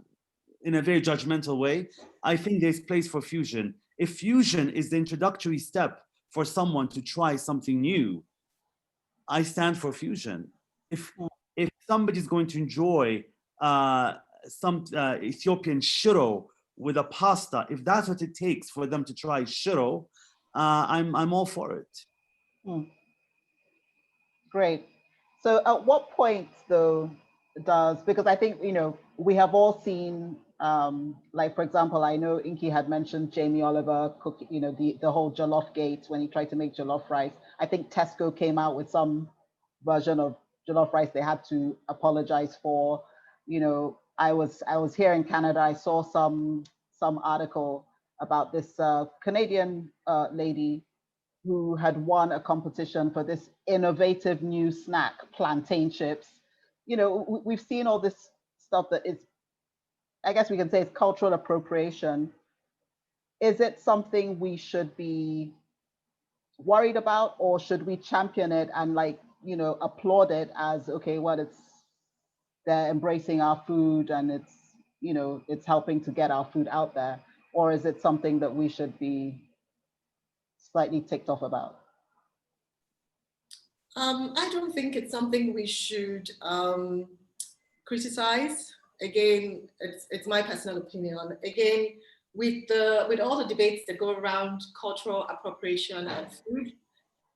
in a very judgmental way, I think there's place for fusion. If fusion is the introductory step for someone to try something new, I stand for fusion. If somebody's going to enjoy some Ethiopian shiro with a pasta, if that's what it takes for them to try shiro, I'm all for it. Great. So at what point though because I think, you know, we have all seen, like, for example, I know Inky had mentioned Jamie Oliver cook, you know, the whole Jollof gate when he tried to make jollof rice. I think Tesco came out with some version of jollof rice they had to apologize for. You know, I was here in Canada. I saw some article about this Canadian lady who had won a competition for this innovative new snack, plantain chips. You know, we've seen all this stuff that is, I guess we can say it's cultural appropriation. Is it something we should be worried about, or should we champion it and, like, you know, applaud it as, okay, well, they're embracing our food and it's, you know, it's helping to get our food out there? Or is it something that we should be slightly ticked off about? I don't think it's something we should criticize. Again, it's my personal opinion. Again, with all the debates that go around cultural appropriation and food,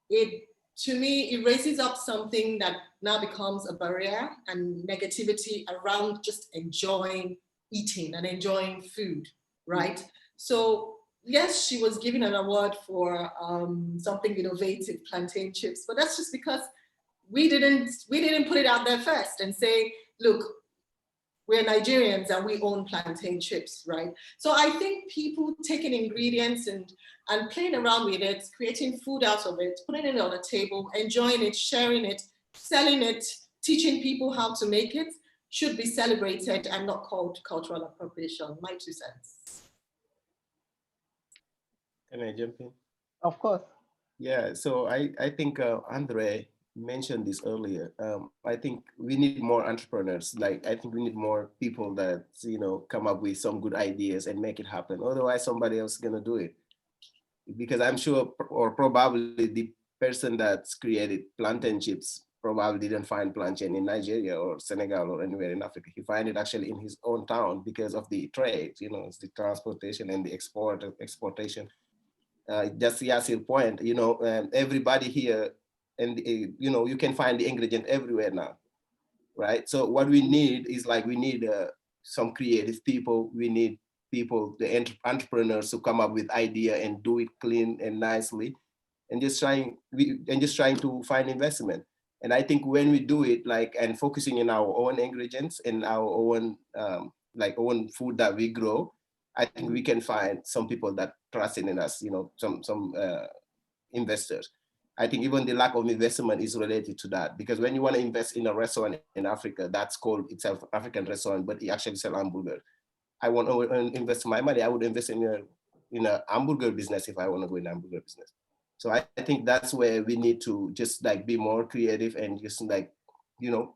to me, it raises up something that now becomes a barrier and negativity around just enjoying eating and enjoying food, right? So yes, she was given an award for something innovative, plantain chips, but that's just because we didn't put it out there first and say, look, we're Nigerians and we own plantain chips, right? So I think people taking ingredients and playing around with it, creating food out of it, putting it on a table, enjoying it, sharing it, selling it, teaching people how to make it, should be celebrated and not called cultural appropriation. My 2 cents. Can I jump in? Of course. Yeah, so I think Andrea mentioned this earlier. I think we need more entrepreneurs. Like, I think we need more people that, you know, come up with some good ideas and make it happen. Otherwise, somebody else is gonna do it. Because I'm sure, or probably the person that's created plantain chips probably didn't find plantain in Nigeria or Senegal or anywhere in Africa. He found it actually in his own town because of the trade, you know, it's the transportation and the exportation. Just Yasser's point, you know, everybody here, and you know, you can find the ingredient everywhere now, right? So what we need is, like, we need some creative people. We need people, the entrepreneurs, to come up with idea and do it clean and nicely. and just trying to find investment. And I think when we do it, like, and focusing in our own ingredients and our own own food that we grow, I think we can find some people that trust in us, you know, some investors. I think even the lack of investment is related to that, because when you want to invest in a restaurant in Africa, that's called itself African restaurant, but it actually sells hamburger. I want to invest my money, I would invest in a hamburger business if I want to go in hamburger business. So I think that's where we need to just like be more creative and just like, you know,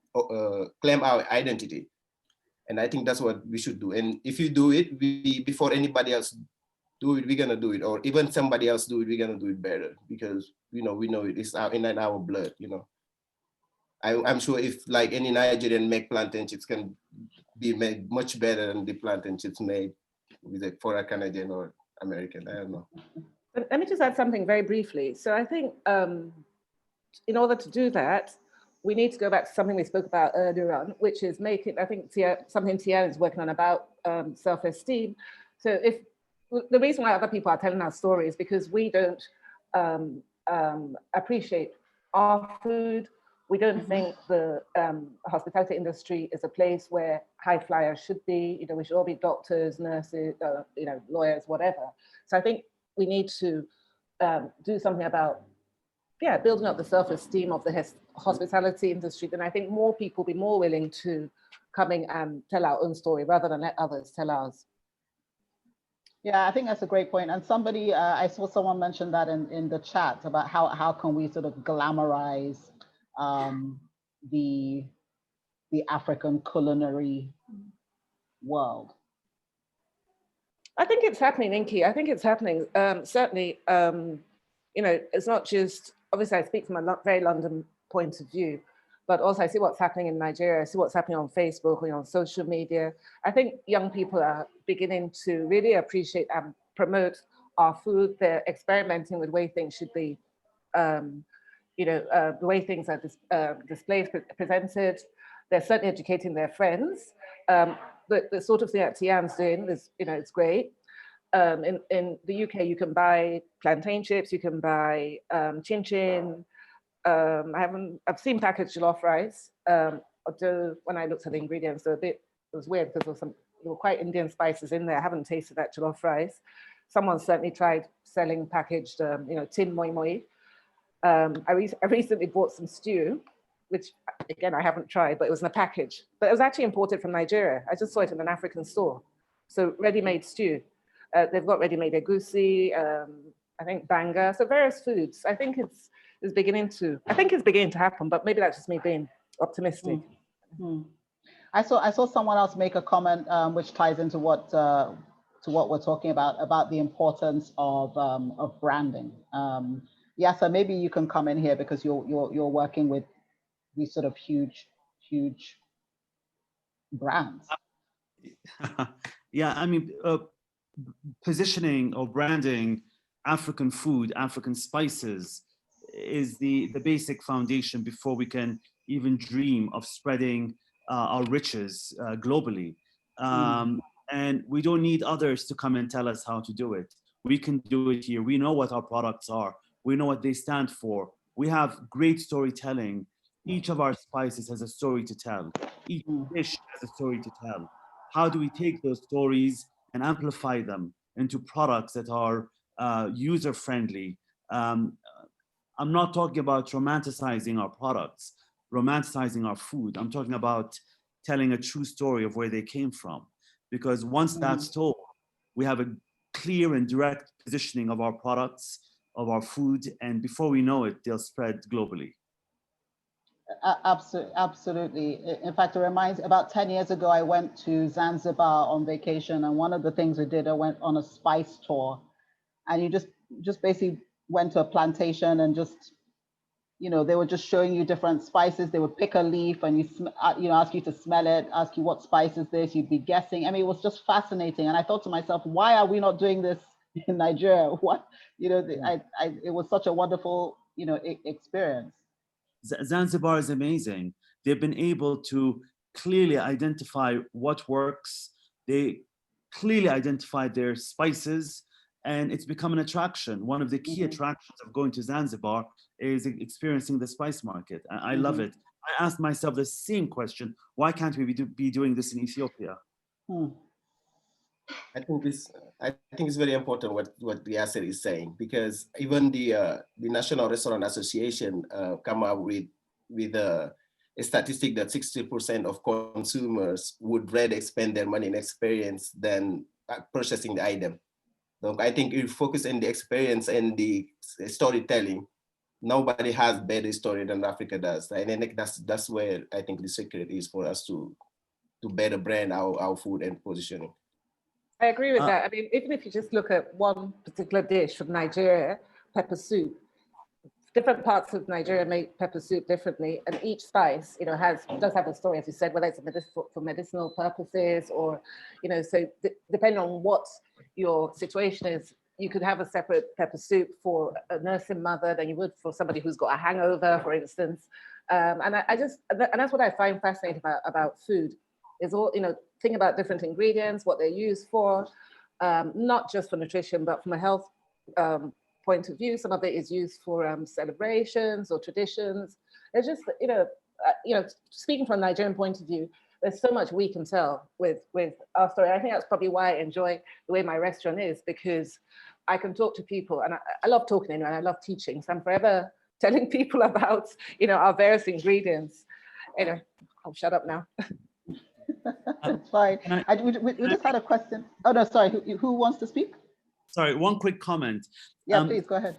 claim our identity. And I think that's what we should do. And if you do it, before anybody else do it, we're gonna do it. Or even somebody else do it, we're gonna do it better, because we know it. It's in our blood, you know. I'm sure if like any Nigerian make plantain chips can be made much better than the plantain chips made with for a Canadian or American, I don't know. But let me just add something very briefly. So I think in order to do that, we need to go back to something we spoke about earlier on, which is making, I think something Tiyan is working on about self-esteem. So if the reason why other people are telling our story is because we don't appreciate our food. We don't think the hospitality industry is a place where high flyers should be. You know, we should all be doctors, nurses, you know, lawyers, whatever. So I think we need to do something about, building up the self-esteem of the hospitality industry. Then I think more people will be more willing to come in and tell our own story rather than let others tell ours. Yeah, I think that's a great point. And somebody, I saw someone mention that in the chat about how can we sort of glamorize the African culinary world. I think it's happening, Nki. I think it's happening. Certainly, you know, it's not just, obviously I speak from a very London point of view, but also I see what's happening in Nigeria, I see what's happening on Facebook or on social media. I think young people are beginning to really appreciate and promote our food. They're experimenting with the way things should be, you know, the way things are displayed, presented. They're certainly educating their friends. The sort of thing that Tiyan's doing is, you know, it's great. In the UK, you can buy plantain chips, you can buy chin chin. I've seen packaged jollof rice. Although when I looked at the ingredients, it was weird because there were quite Indian spices in there. I haven't tasted that jollof rice. Someone certainly tried selling packaged, you know, tin moi moi. I recently bought some stew, which again, I haven't tried, but it was in a package. But it was actually imported from Nigeria. I just saw it in an African store. So ready-made stew. They've got ready-made egusi, I think banga, so various foods. I think it's beginning to happen, but maybe that's just me being optimistic. Mm-hmm. I saw someone else make a comment which ties into what we're talking about the importance of branding. Yasser, maybe you can come in here because you're working with these sort of huge brands. Yeah, I mean, positioning or branding African food, African spices is the basic foundation before we can even dream of spreading our riches globally. And we don't need others to come and tell us how to do it. We can do it here. We know what our products are. We know what they stand for. We have great storytelling. Each of our spices has a story to tell. Each dish has a story to tell. How do we take those stories and amplify them into products that are user-friendly? I'm not talking about romanticizing our products, romanticizing our food. I'm talking about telling a true story of where they came from. Because once that's told, we have a clear and direct positioning of our products, of our food, and before we know it, they'll spread globally. Absolutely. In fact, it reminds, about 10 years ago, I went to Zanzibar on vacation, and one of the things we did, I went on a spice tour, and you just basically went to a plantation and just, you know, they were just showing you different spices. They would pick a leaf and ask you to smell it, ask you what spice is this, you'd be guessing. I mean, it was just fascinating. And I thought to myself, why are we not doing this in Nigeria? What, you know, it was such a wonderful, you know, experience. Zanzibar is amazing. They've been able to clearly identify what works. They clearly identify their spices and it's become an attraction. One of the key attractions of going to Zanzibar is experiencing the spice market. I love it. I asked myself the same question: why can't we be doing this in Ethiopia? I think it's very important what Yasser is saying, because even the National Restaurant Association come up with a statistic that 60% of consumers would rather spend their money in experience than purchasing the item. So I think if you focus on the experience and the storytelling, nobody has better story than Africa does. And I think that's where I think the secret is for us to better brand our food and positioning. I agree with that. I mean, even if you just look at one particular dish from Nigeria, pepper soup, different parts of Nigeria make pepper soup differently, and each spice, you know, does have a story, as you said, whether it's for medicinal purposes or, you know, so depending on what your situation is, you could have a separate pepper soup for a nursing mother than you would for somebody who's got a hangover, for instance. And that's what I find fascinating about food, is all, you know, think about different ingredients, what they're used for, not just for nutrition, but from a health point of view. Some of it is used for celebrations or traditions. It's just, you know, speaking from a Nigerian point of view, there's so much we can tell with our story. I think that's probably why I enjoy the way my restaurant is, because I can talk to people, and I love talking anyway, and I love teaching. So I'm forever telling people about, you know, our various ingredients. Anyway, I'll shut up now. It's fine. We just had a question. Oh no, sorry. Who wants to speak? Sorry, one quick comment. Yeah, please go ahead.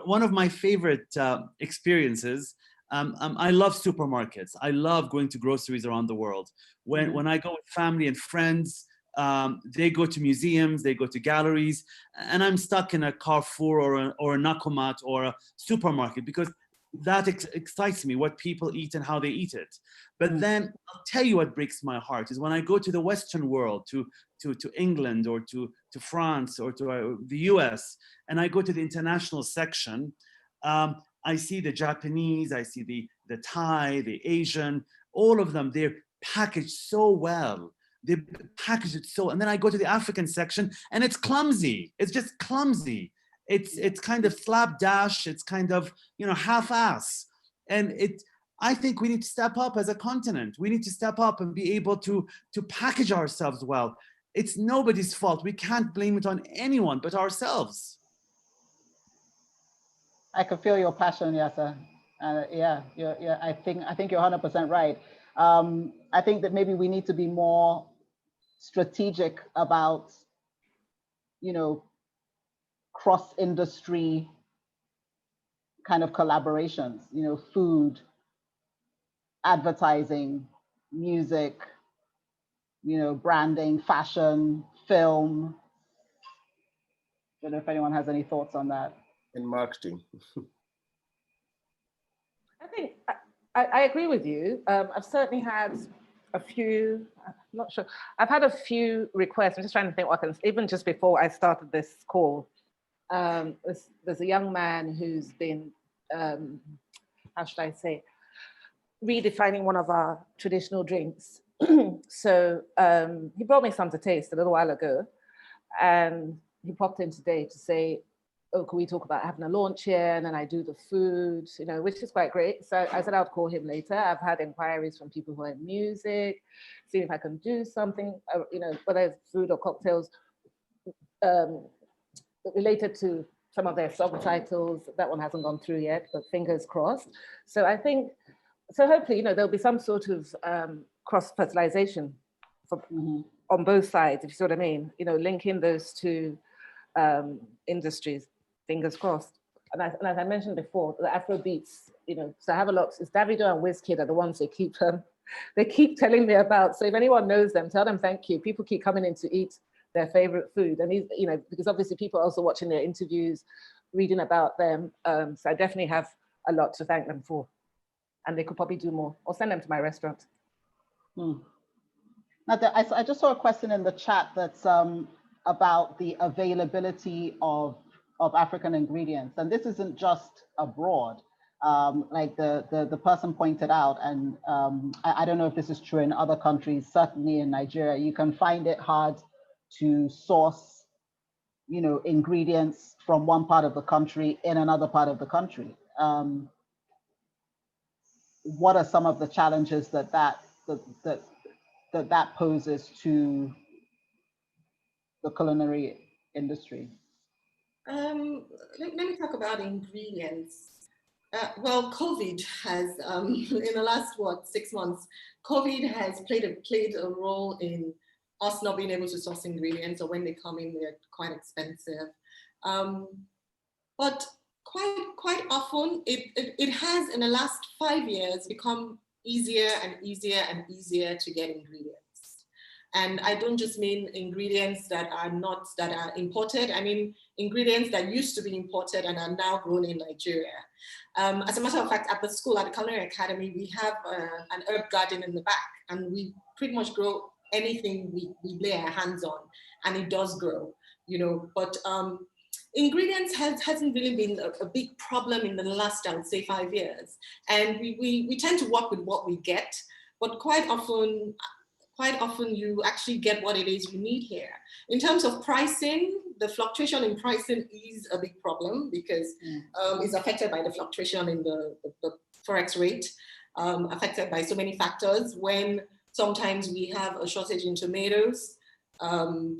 One of my favorite experiences. I love supermarkets. I love going to groceries around the world. When I go with family and friends, they go to museums, they go to galleries, and I'm stuck in a Carrefour or a Nakumat or a supermarket, because that excites me, what people eat and how they eat it. But then I'll tell you what breaks my heart is when I go to the Western world, to England or to France or to the US, and I go to the international section, I see the Japanese, I see the Thai, the Asian, all of them, they're packaged so well. They package it so, and then I go to the African section and it's clumsy. It's just clumsy. It's kind of slapdash. It's kind of, you know, half-ass. And I think we need to step up as a continent. We need to step up and be able to package ourselves well. It's nobody's fault. We can't blame it on anyone but ourselves. I can feel your passion, Yasser. Yeah, I think you're 100% right. I think that maybe we need to be more strategic about, you know, cross-industry kind of collaborations, you know, food, advertising, music, you know, branding, fashion, film. I don't know if anyone has any thoughts on that. And marketing. I think I agree with you. I've certainly had a few, I'm not sure. I've had a few requests. I'm just trying to think what I can, even just before I started this call, there's a young man who's been, how should I say, redefining one of our traditional drinks. So he brought me some to taste a little while ago, and he popped in today to say, oh, can we talk about having a launch here? And then I do the food, you know, which is quite great. So I said I'd call him later. I've had inquiries from people who are in music, seeing if I can do something, you know, whether it's food or cocktails related to some of their song titles. That one hasn't gone through yet, but fingers crossed. So I think, so hopefully, you know, there'll be some sort of cross-fertilization on both sides, if you see what I mean, you know, linking those two industries, fingers crossed. And as I mentioned before, the Afro beats, you know, so I have a lot, it's Davido and Wizkid are the ones they keep telling me about. So if anyone knows them, tell them thank you. People keep coming in to eat their favorite food. And, you know, because obviously people are also watching their interviews, reading about them. So I definitely have a lot to thank them for. And they could probably do more, or send them to my restaurant. Now, I just saw a question in the chat that's about the availability of African ingredients. And this isn't just abroad. Like the person pointed out, and I don't know if this is true in other countries, certainly in Nigeria, you can find it hard to source ingredients from one part of the country in another part of the country. What are some of the challenges that poses to the culinary industry? Let me talk about ingredients. Well, COVID has, in the last, 6 months, COVID has played a role in us not being able to source ingredients, or when they come in, they're quite expensive. But quite often, it has, in the last 5 years, become easier and easier and easier to get ingredients. And I don't just mean ingredients that are imported. I mean ingredients that used to be imported and are now grown in Nigeria. As a matter of fact, at the school, at the Culinary Academy, we have an herb garden in the back, and we pretty much grow anything we lay our hands on, and it does grow, But ingredients hasn't really been a big problem in the last, I would say, 5 years. And we tend to work with what we get, but quite often you actually get what it is you need here. In terms of pricing, the fluctuation in pricing is a big problem because it's affected by the fluctuation in the forex rate, affected by so many factors. When sometimes we have a shortage in tomatoes,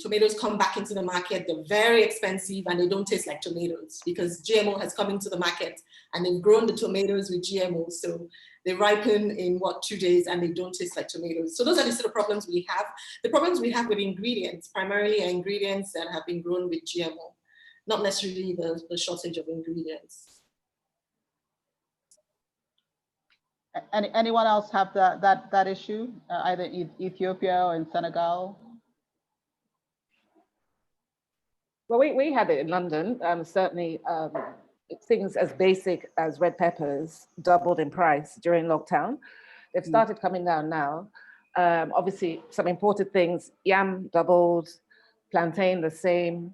tomatoes come back into the market, they're very expensive and they don't taste like tomatoes because GMO has come into the market and they've grown the tomatoes with GMO. So they ripen in 2 days and they don't taste like tomatoes. So those are the sort of problems we have. The problems we have with ingredients primarily are ingredients that have been grown with GMO, not necessarily the shortage of ingredients. Anyone else have that issue, either Ethiopia or in Senegal? Well, we had it in London. Certainly, things as basic as red peppers doubled in price during lockdown. They've started coming down now. Obviously, some imported things, yam doubled, plantain the same.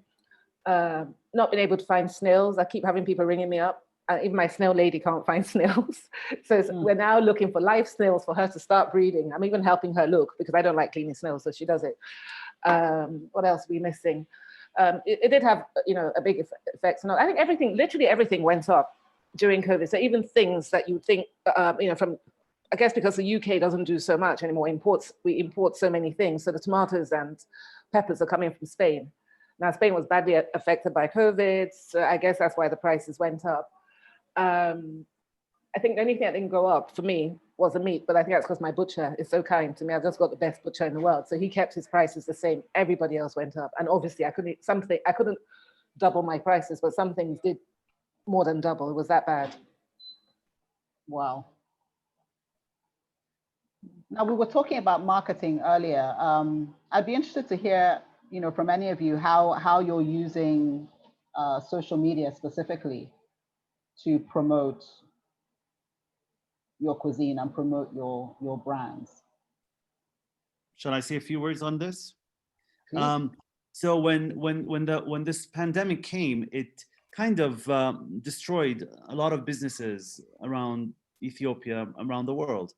Not been able to find snails. I keep having people ringing me up. Even my snail lady can't find snails. So we're now looking for live snails for her to start breeding. I'm even helping her look because I don't like cleaning snails, so she does it. What else are we missing? It did have, a big effect. So I think literally everything went up during COVID. So even things that you think, from, I guess because the UK doesn't do so much anymore, we import so many things. So the tomatoes and peppers are coming from Spain. Now, Spain was badly affected by COVID. So I guess that's why the prices went up. I think the only thing that didn't go up for me was the meat, but I think that's because my butcher is so kind to me. I've just got the best butcher in the world. So he kept his prices the same. Everybody else went up. And obviously I couldn't double my prices, but some things did more than double. It was that bad. Wow. Now, we were talking about marketing earlier. I'd be interested to hear, from any of you, how you're using social media specifically to promote your cuisine and promote your brands. Shall I say a few words on this? So when this pandemic came, it kind of destroyed a lot of businesses around Ethiopia, around the world.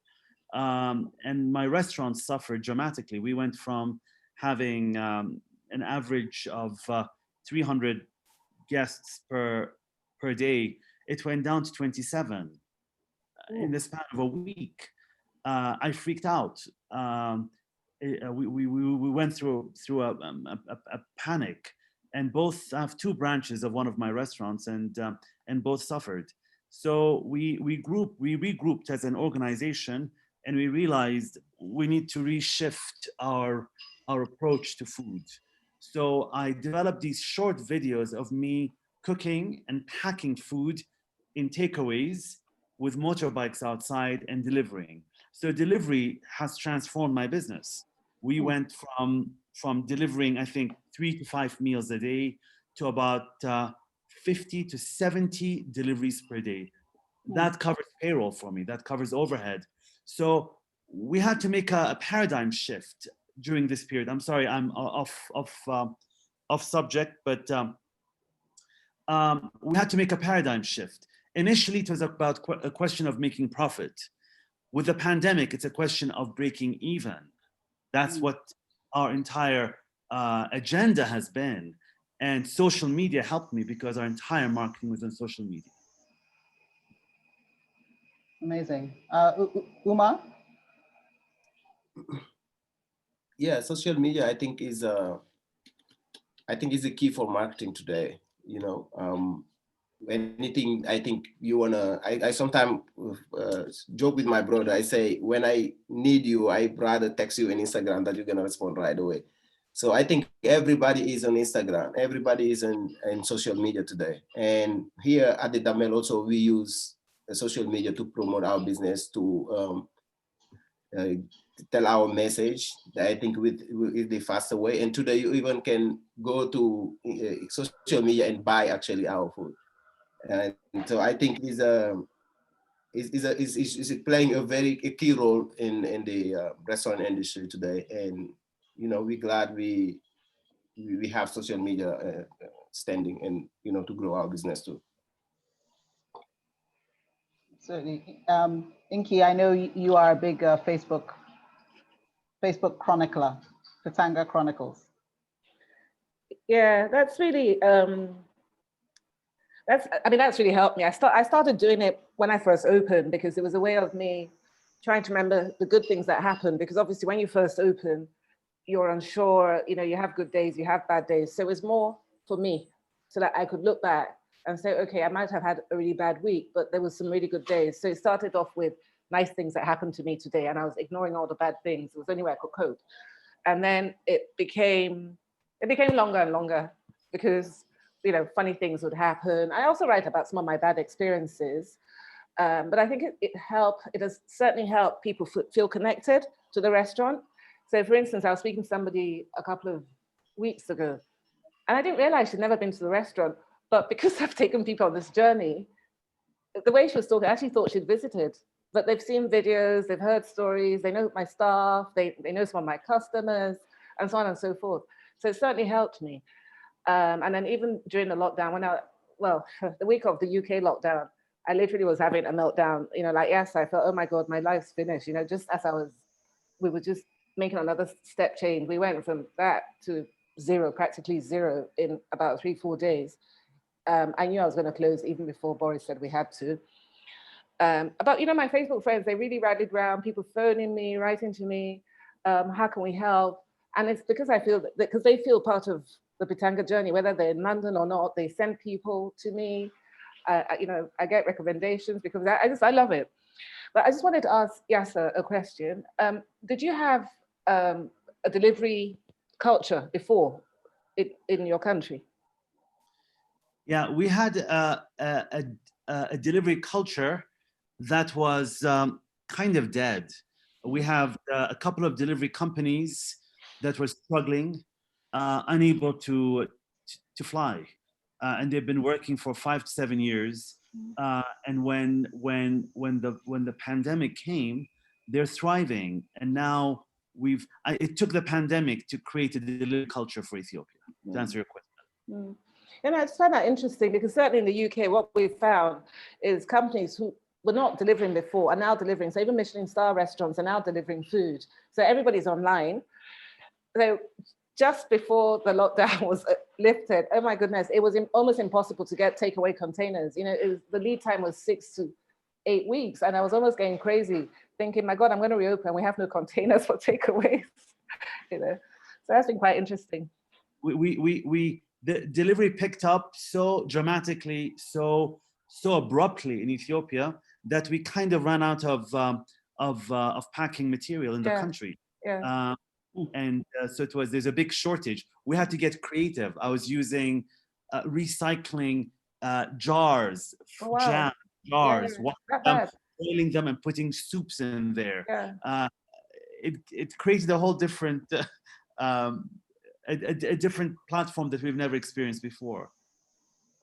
And my restaurants suffered dramatically. We went from having an average of 300 guests per day. It went down to 27 in the span of a week. I freaked out. We went through a panic, and both have 2 branches of one of my restaurants, and both suffered. So we regrouped as an organization, and we realized we need to reshift our approach to food. So I developed these short videos of me cooking and packing food in takeaways with motorbikes outside and delivering. So delivery has transformed my business. We went from delivering, I think, 3 to 5 meals a day to about 50 to 70 deliveries per day. That covers payroll for me, that covers overhead. So we had to make a paradigm shift during this period. I'm sorry, I'm off subject, but we had to make a paradigm shift. Initially, it was about a question of making profit. With the pandemic, it's a question of breaking even. That's what our entire agenda has been. And social media helped me because our entire marketing was on social media. Amazing. Oumar? Yeah, social media, I think is a key for marketing today. You know, anything I think you wanna, I sometimes joke with my brother. I say, when I need you, I rather text you on Instagram that you're gonna respond right away. So I think everybody is on Instagram. Everybody is in social media today. And here at the Damel also, we use social media to promote our business, to tell our message. I think with the faster way. And today you even can go to social media and buy actually our food. And so I think is playing a key role in the restaurant industry today. And you know, we're glad we have social media standing, and you know, to grow our business too. Certainly. Inky, I know you are a big Facebook chronicler, Pitanga Chronicles. Yeah, that's really that's really helped me. I started doing it when I first opened, because it was a way of me trying to remember the good things that happened, because obviously when you first open, you're unsure, you know, you have good days, you have bad days. So it was more for me, so that I could look back and say, okay, I might have had a really bad week, but there was some really good days. So it started off with nice things that happened to me today, and I was ignoring all the bad things. It was the only way I could cope. And then it became longer and longer, because, you know, funny things would happen. I also write about some of my bad experiences, but I think it has certainly helped people feel connected to the restaurant. So for instance, I was speaking to somebody a couple of weeks ago, and I didn't realize she'd never been to the restaurant, but because I've taken people on this journey, the way she was talking, I actually thought she'd visited, but they've seen videos, they've heard stories, they know my staff, they know some of my customers, and so on and so forth. So it certainly helped me. And then even during the lockdown, the week of the UK lockdown, I literally was having a meltdown, you know, like, yes, I felt, oh my God, my life's finished, you know, just as we were just making another step change. We went from that to zero, practically zero, in about 3-4 days. I knew I was going to close even before Boris said we had to. But, you know, my Facebook friends, they really rallied around, people phoning me, writing to me, how can we help? And it's because I feel that, because they feel part of the Pitanga journey, whether they're in London or not, they send people to me. You know, I get recommendations because I love it. But I just wanted to ask Yasser a question. Did you have a delivery culture before in your country? Yeah, we had a delivery culture that was kind of dead. We have a couple of delivery companies that were struggling, unable to fly, and they've been working for 5 to 7 years. And when the pandemic came, they're thriving. And now it took the pandemic to create a delivery culture for Ethiopia. To answer your question. And I just find that interesting, because certainly in the UK, what we've found is companies who were not delivering before are now delivering. So even Michelin star restaurants are now delivering food. So everybody's online. So just before the lockdown was lifted, oh my goodness, it was almost impossible to get takeaway containers. You know, the lead time was 6 to 8 weeks. And I was almost going crazy thinking, my God, I'm going to reopen. We have no containers for takeaways. You know, so that's been quite interesting. The delivery picked up so dramatically, so abruptly in Ethiopia that we kind of ran out of packing material in the country. Yeah. So there's a big shortage. We had to get creative. I was using recycling jars, jam jars, boiling them and putting soups in there. Yeah. It created a whole different a different platform that we've never experienced before.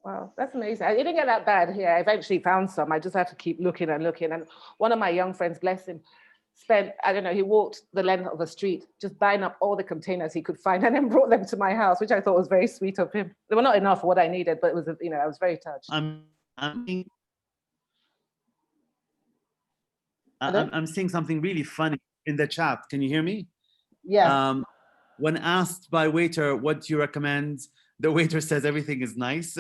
Wow, that's amazing. I didn't get that bad here. I eventually found some. I just had to keep looking and looking. And one of my young friends, bless him, spent, I don't know, he walked the length of a street just buying up all the containers he could find and then brought them to my house, which I thought was very sweet of him. They were not enough for what I needed, but it was, you know, I was very touched. I'm seeing something really funny in the chat. Can you hear me? Yeah. When asked by waiter, what do you recommend? the waiter says everything is nice.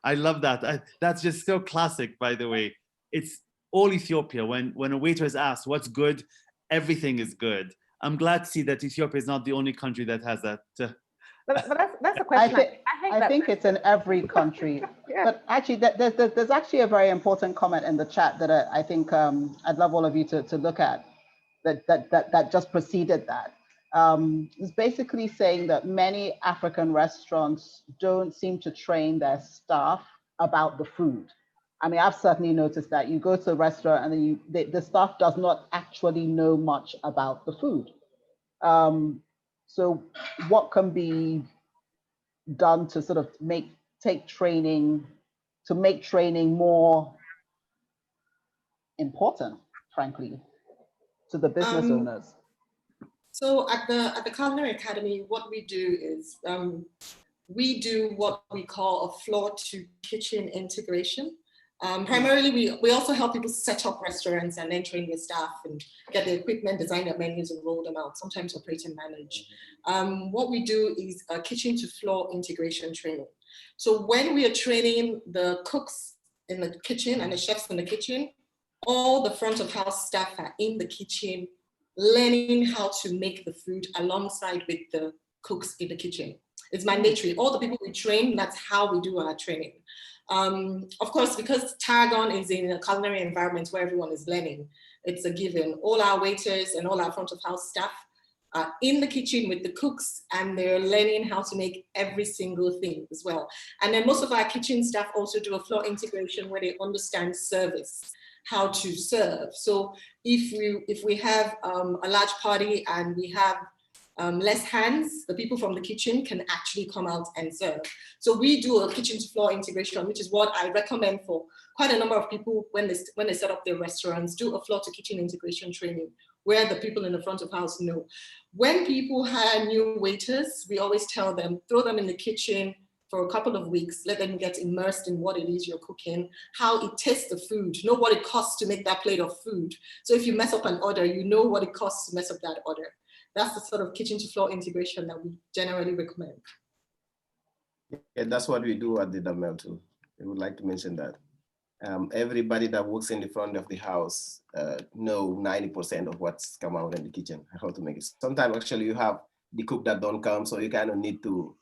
I love that. That's just so classic, by the way. It's all Ethiopia. When a waiter is asked what's good, everything is good. I'm glad to see that Ethiopia is not the only country that has that. But that's a question. I think it's in every country. Yeah. But actually, there's actually a very important comment in the chat that I think I'd love all of you to look at. That just preceded that. It's basically saying that many African restaurants don't seem to train their staff about the food. I mean, I've certainly noticed that. You go to a restaurant and then the staff does not actually know much about the food. So what can be done to sort of make training more important, frankly, to the business owners? So at the Culinary Academy, what we do is we do what we call a floor to kitchen integration. Primarily, we also help people set up restaurants and then train their staff and get the equipment, design their menus and roll them out, sometimes operate and manage. What we do is a kitchen to floor integration training. So when we are training the cooks in the kitchen and the chefs in the kitchen, all the front of house staff are in the kitchen learning how to make the food alongside with the cooks in the kitchen. It's mandatory. All the people we train, that's how we do our training. Of course, because Tarragon is in a culinary environment where everyone is learning, it's a given. All our waiters and all our front of house staff are in the kitchen with the cooks and they're learning how to make every single thing as well. And then most of our kitchen staff also do a floor integration where they understand service, how to serve. So if we have a large party and we have less hands, the people from the kitchen can actually come out and serve. So we do a kitchen to floor integration, which is what I recommend for quite a number of people when they set up their restaurants, do a floor to kitchen integration training where the people in the front of house know. When people hire new waiters, we always tell them, throw them in the kitchen for a couple of weeks, let them get immersed in what it is you're cooking, how it tastes the food, know what it costs to make that plate of food. So if you mess up an order, you know what it costs to mess up that order. That's the sort of kitchen to floor integration that we generally recommend. Yeah, that's what we do at the Damel too. I would like to mention that. Everybody that works in the front of the house know 90% of what's come out in the kitchen, how to make it. Sometimes actually you have the cook that don't come, so you kind of need to,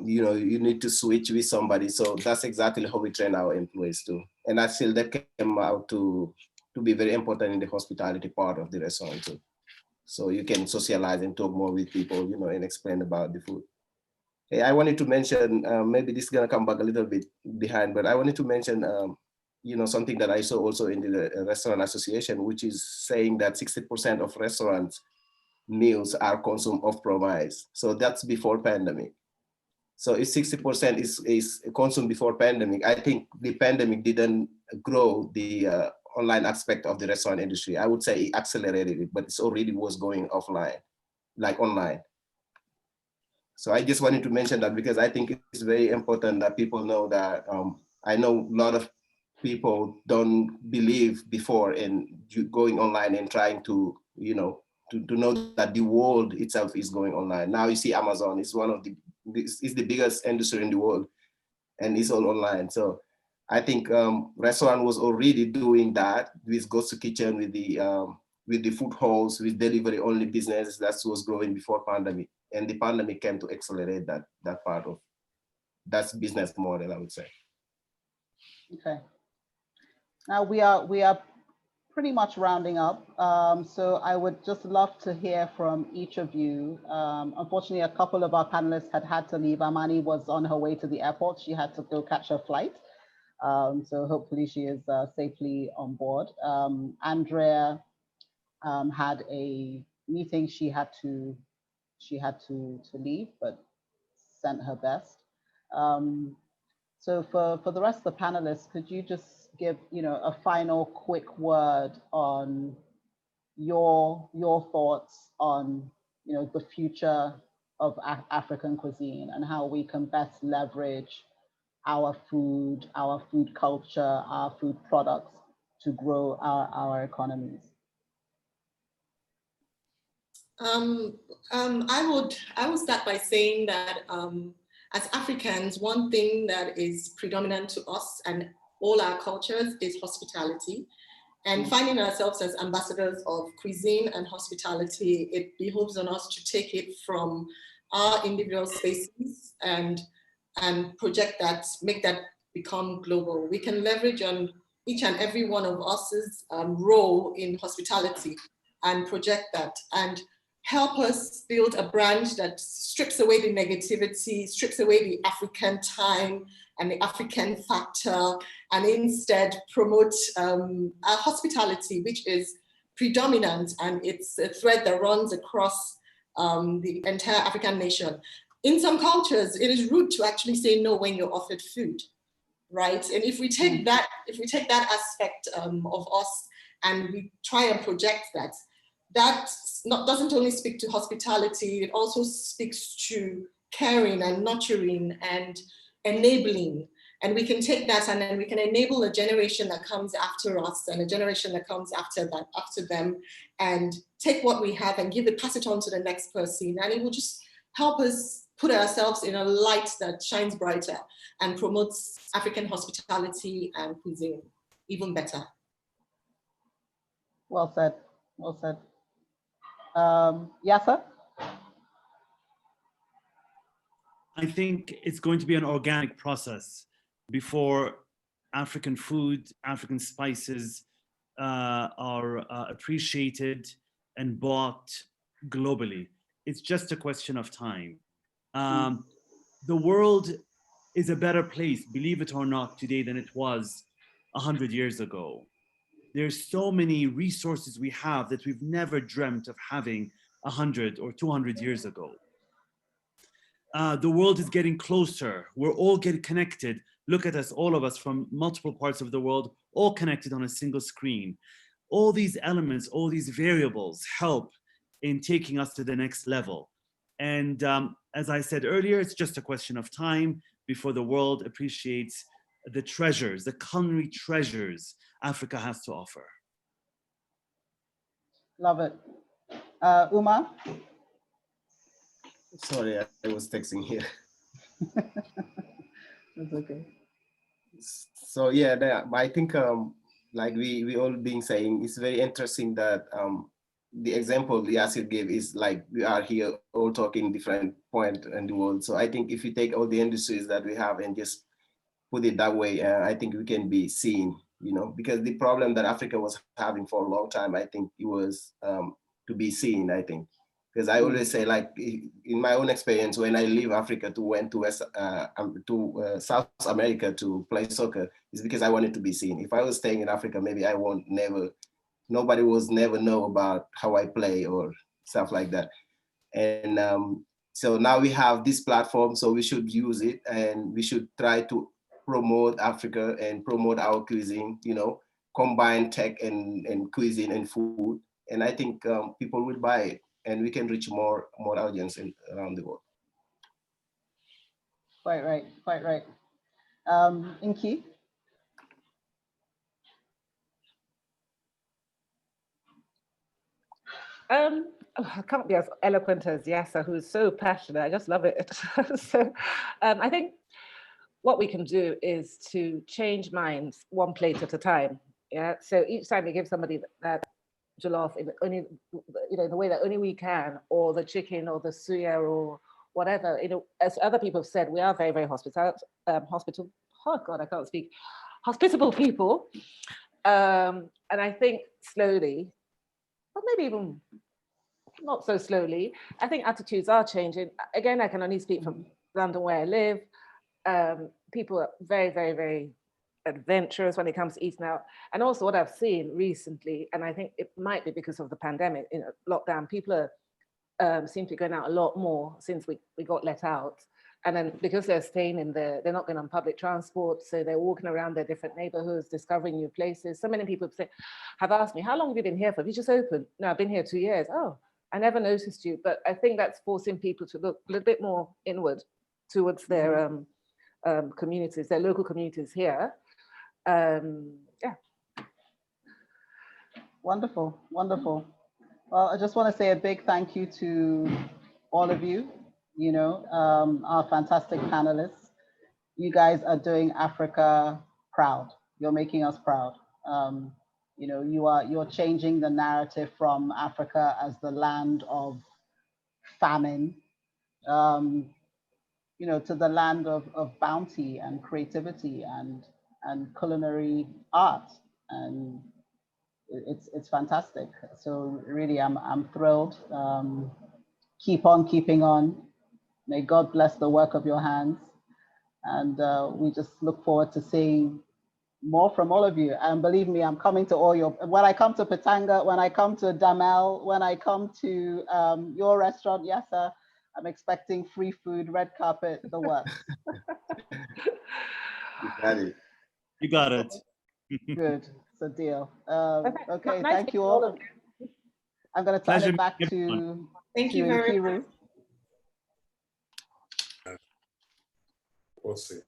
you need to switch with somebody. So that's exactly how we train our employees too. And I feel that came out to be very important in the hospitality part of the restaurant too. So you can socialize and talk more with people, and explain about the food. Hey, I wanted to mention, maybe this is gonna come back a little bit behind, but I wanted to mention, something that I saw also in the Restaurant Association, which is saying that 60% of restaurants meals are consumed off-premise. So that's before pandemic. So if 60% is consumed before pandemic, I think the pandemic didn't grow the online aspect of the restaurant industry. I would say it accelerated it, but it already was going offline, like online. So I just wanted to mention that because I think it's very important that people know that I know a lot of people don't believe before in going online and trying to, to know that the world itself is going online. Now you see Amazon is it's the biggest industry in the world and it's all online. So I think restaurant was already doing that with ghost kitchen, with the food halls, with delivery only business that was growing before pandemic. And the pandemic came to accelerate that part of that's business model, I would say. Okay. Now we are pretty much rounding up. So I would just love to hear from each of you. Unfortunately, a couple of our panelists had to leave. Amani was on her way to the airport. She had to go catch her flight. So hopefully she is safely on board. Andria had a meeting she had to leave, but sent her best. So for the rest of the panelists, could you just give a final quick word on your thoughts on the future of African cuisine and how we can best leverage our food culture, our food products to grow our economies? I would start by saying that As Africans, one thing that is predominant to us and all our cultures is hospitality. And finding ourselves as ambassadors of cuisine and hospitality, it behoves on us to take it from our individual spaces and project that, make that become global. We can leverage on each and every one of us's role in hospitality and project that and help us build a brand that strips away the negativity, strips away the African time and the African factor, and instead promote our hospitality, which is predominant, and it's a thread that runs across the entire African nation. In some cultures, it is rude to actually say no when you're offered food, right? And if we take that aspect of us and we try and project that, doesn't only speak to hospitality, it also speaks to caring and nurturing and enabling. And we can take that and then we can enable a generation that comes after us and a generation that comes after them, and take what we have and pass it on to the next person. And it will just help us put ourselves in a light that shines brighter and promotes African hospitality and cuisine even better. Well said, well said. Yasser? I think it's going to be an organic process before African food, African spices are appreciated and bought globally. It's just a question of time. The world is a better place, believe it or not, today than it was 100 years ago. There's so many resources we have that we've never dreamt of having 100 or 200 years ago. The world is getting closer. We're all getting connected. Look at us, all of us from multiple parts of the world, all connected on a single screen. All these elements, all these variables help in taking us to the next level. And as I said earlier, it's just a question of time before the world appreciates the treasures, the culinary treasures Africa has to offer. Love it. Oumar? Sorry, I was texting here. That's okay. So yeah, I think like we all been saying, it's very interesting that the example Yasser gave is like we are here all talking different point in the world. So I think if you take all the industries that we have and just put it that way, I think we can be seen, you know, because the problem that Africa was having for a long time, I think it was to be seen, I think. Because I always say, like, in my own experience, when I leave Africa went to South America to play soccer, it's because I wanted to be seen. If I was staying in Africa, maybe nobody was never know about how I play or stuff like that. And so now we have this platform, so we should use it and we should try to promote Africa and promote our cuisine, you know, combine tech and cuisine and food. And I think people will buy it, and we can reach more audience around the world. Quite right, quite right. Nkiru? I can't be as eloquent as Yasser, who's so passionate. I just love it. So I think what we can do is to change minds one plate at a time. Yeah. So each time we give somebody that jollof in only, you know, the way that only we can, or the chicken or the suya or whatever, you know, as other people have said, we are very, very hospitable people. And I think slowly, or maybe even not so slowly, I think attitudes are changing. Again, I can only speak from London where I live. People are very, very, very adventurous when it comes to eating out. And also what I've seen recently, and I think it might be because of the pandemic, you know, lockdown, people are seem to be going out a lot more since we got let out. And then because they're staying in they're not going on public transport, so they're walking around their different neighborhoods, discovering new places. So many people have asked me, how long have you been here for? Have you just opened? No, I've been here 2 years. Oh, I never noticed you. But I think that's forcing people to look a little bit more inward towards their communities, their local communities here. Yeah. Wonderful, wonderful. Well, I just want to say a big thank you to all of you. you know, our fantastic panelists. You guys are doing Africa proud. You're making us proud. You know, you're changing the narrative from Africa as the land of famine, you know, to the land of bounty and creativity and culinary art. And it's fantastic. So really, I'm thrilled. Keep on keeping on. May God bless the work of your hands. And we just look forward to seeing more from all of you. And believe me, I'm coming to all your, when I come to Pitanga, when I come to Damel, when I come to your restaurant, Yasser, I'm expecting free food, red carpet, the works. You got it. You got it. Good, it's a deal. Okay, Nice thank you all. I'm going to turn Pleasure it back meeting to everyone. Thank you very Nkiru. much. What's it?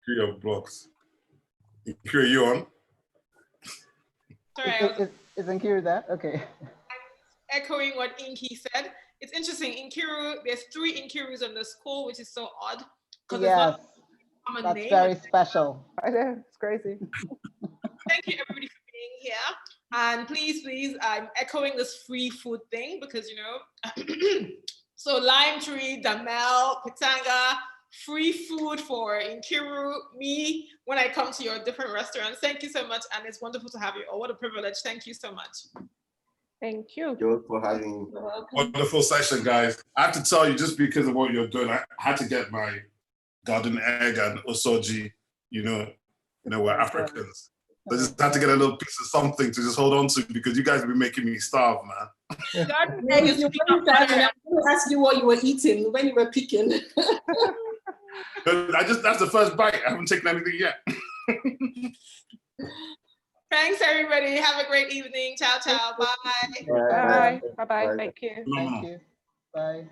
Three of blocks. Nkiru, you on? Sorry, Is Nkiru there? Okay. echoing what Inki said. It's interesting, Nkiru, there's 3 Nkirus on the school, which is so odd. Because it's not Yes, a common that's name. very special. I know, it's crazy. Thank you everybody for being here. And please, I'm echoing this free food thing because, you know, so Lime Tree, Damel, Pitanga, free food for Nkiru, me, when I come to your different restaurants. Thank you so much. And it's wonderful to have you all. What a privilege. Thank you so much. Thank you. You're for having me. You're welcome. Wonderful session, guys. I have to tell you, just because of what you're doing, I had to get my garden egg and osoji, you know, we're Africans. So I just had to get a little piece of something to just hold on to because you guys have been making me starve, man. Garden Yeah, egg you is were peanut very butter. sad. I'm going to ask you what you were eating when you were picking. That's the first bite. I haven't taken anything yet. Thanks, everybody. Have a great evening. Ciao, ciao. Bye. Bye. Bye-bye. Bye. Thank you. Thank you. Bye.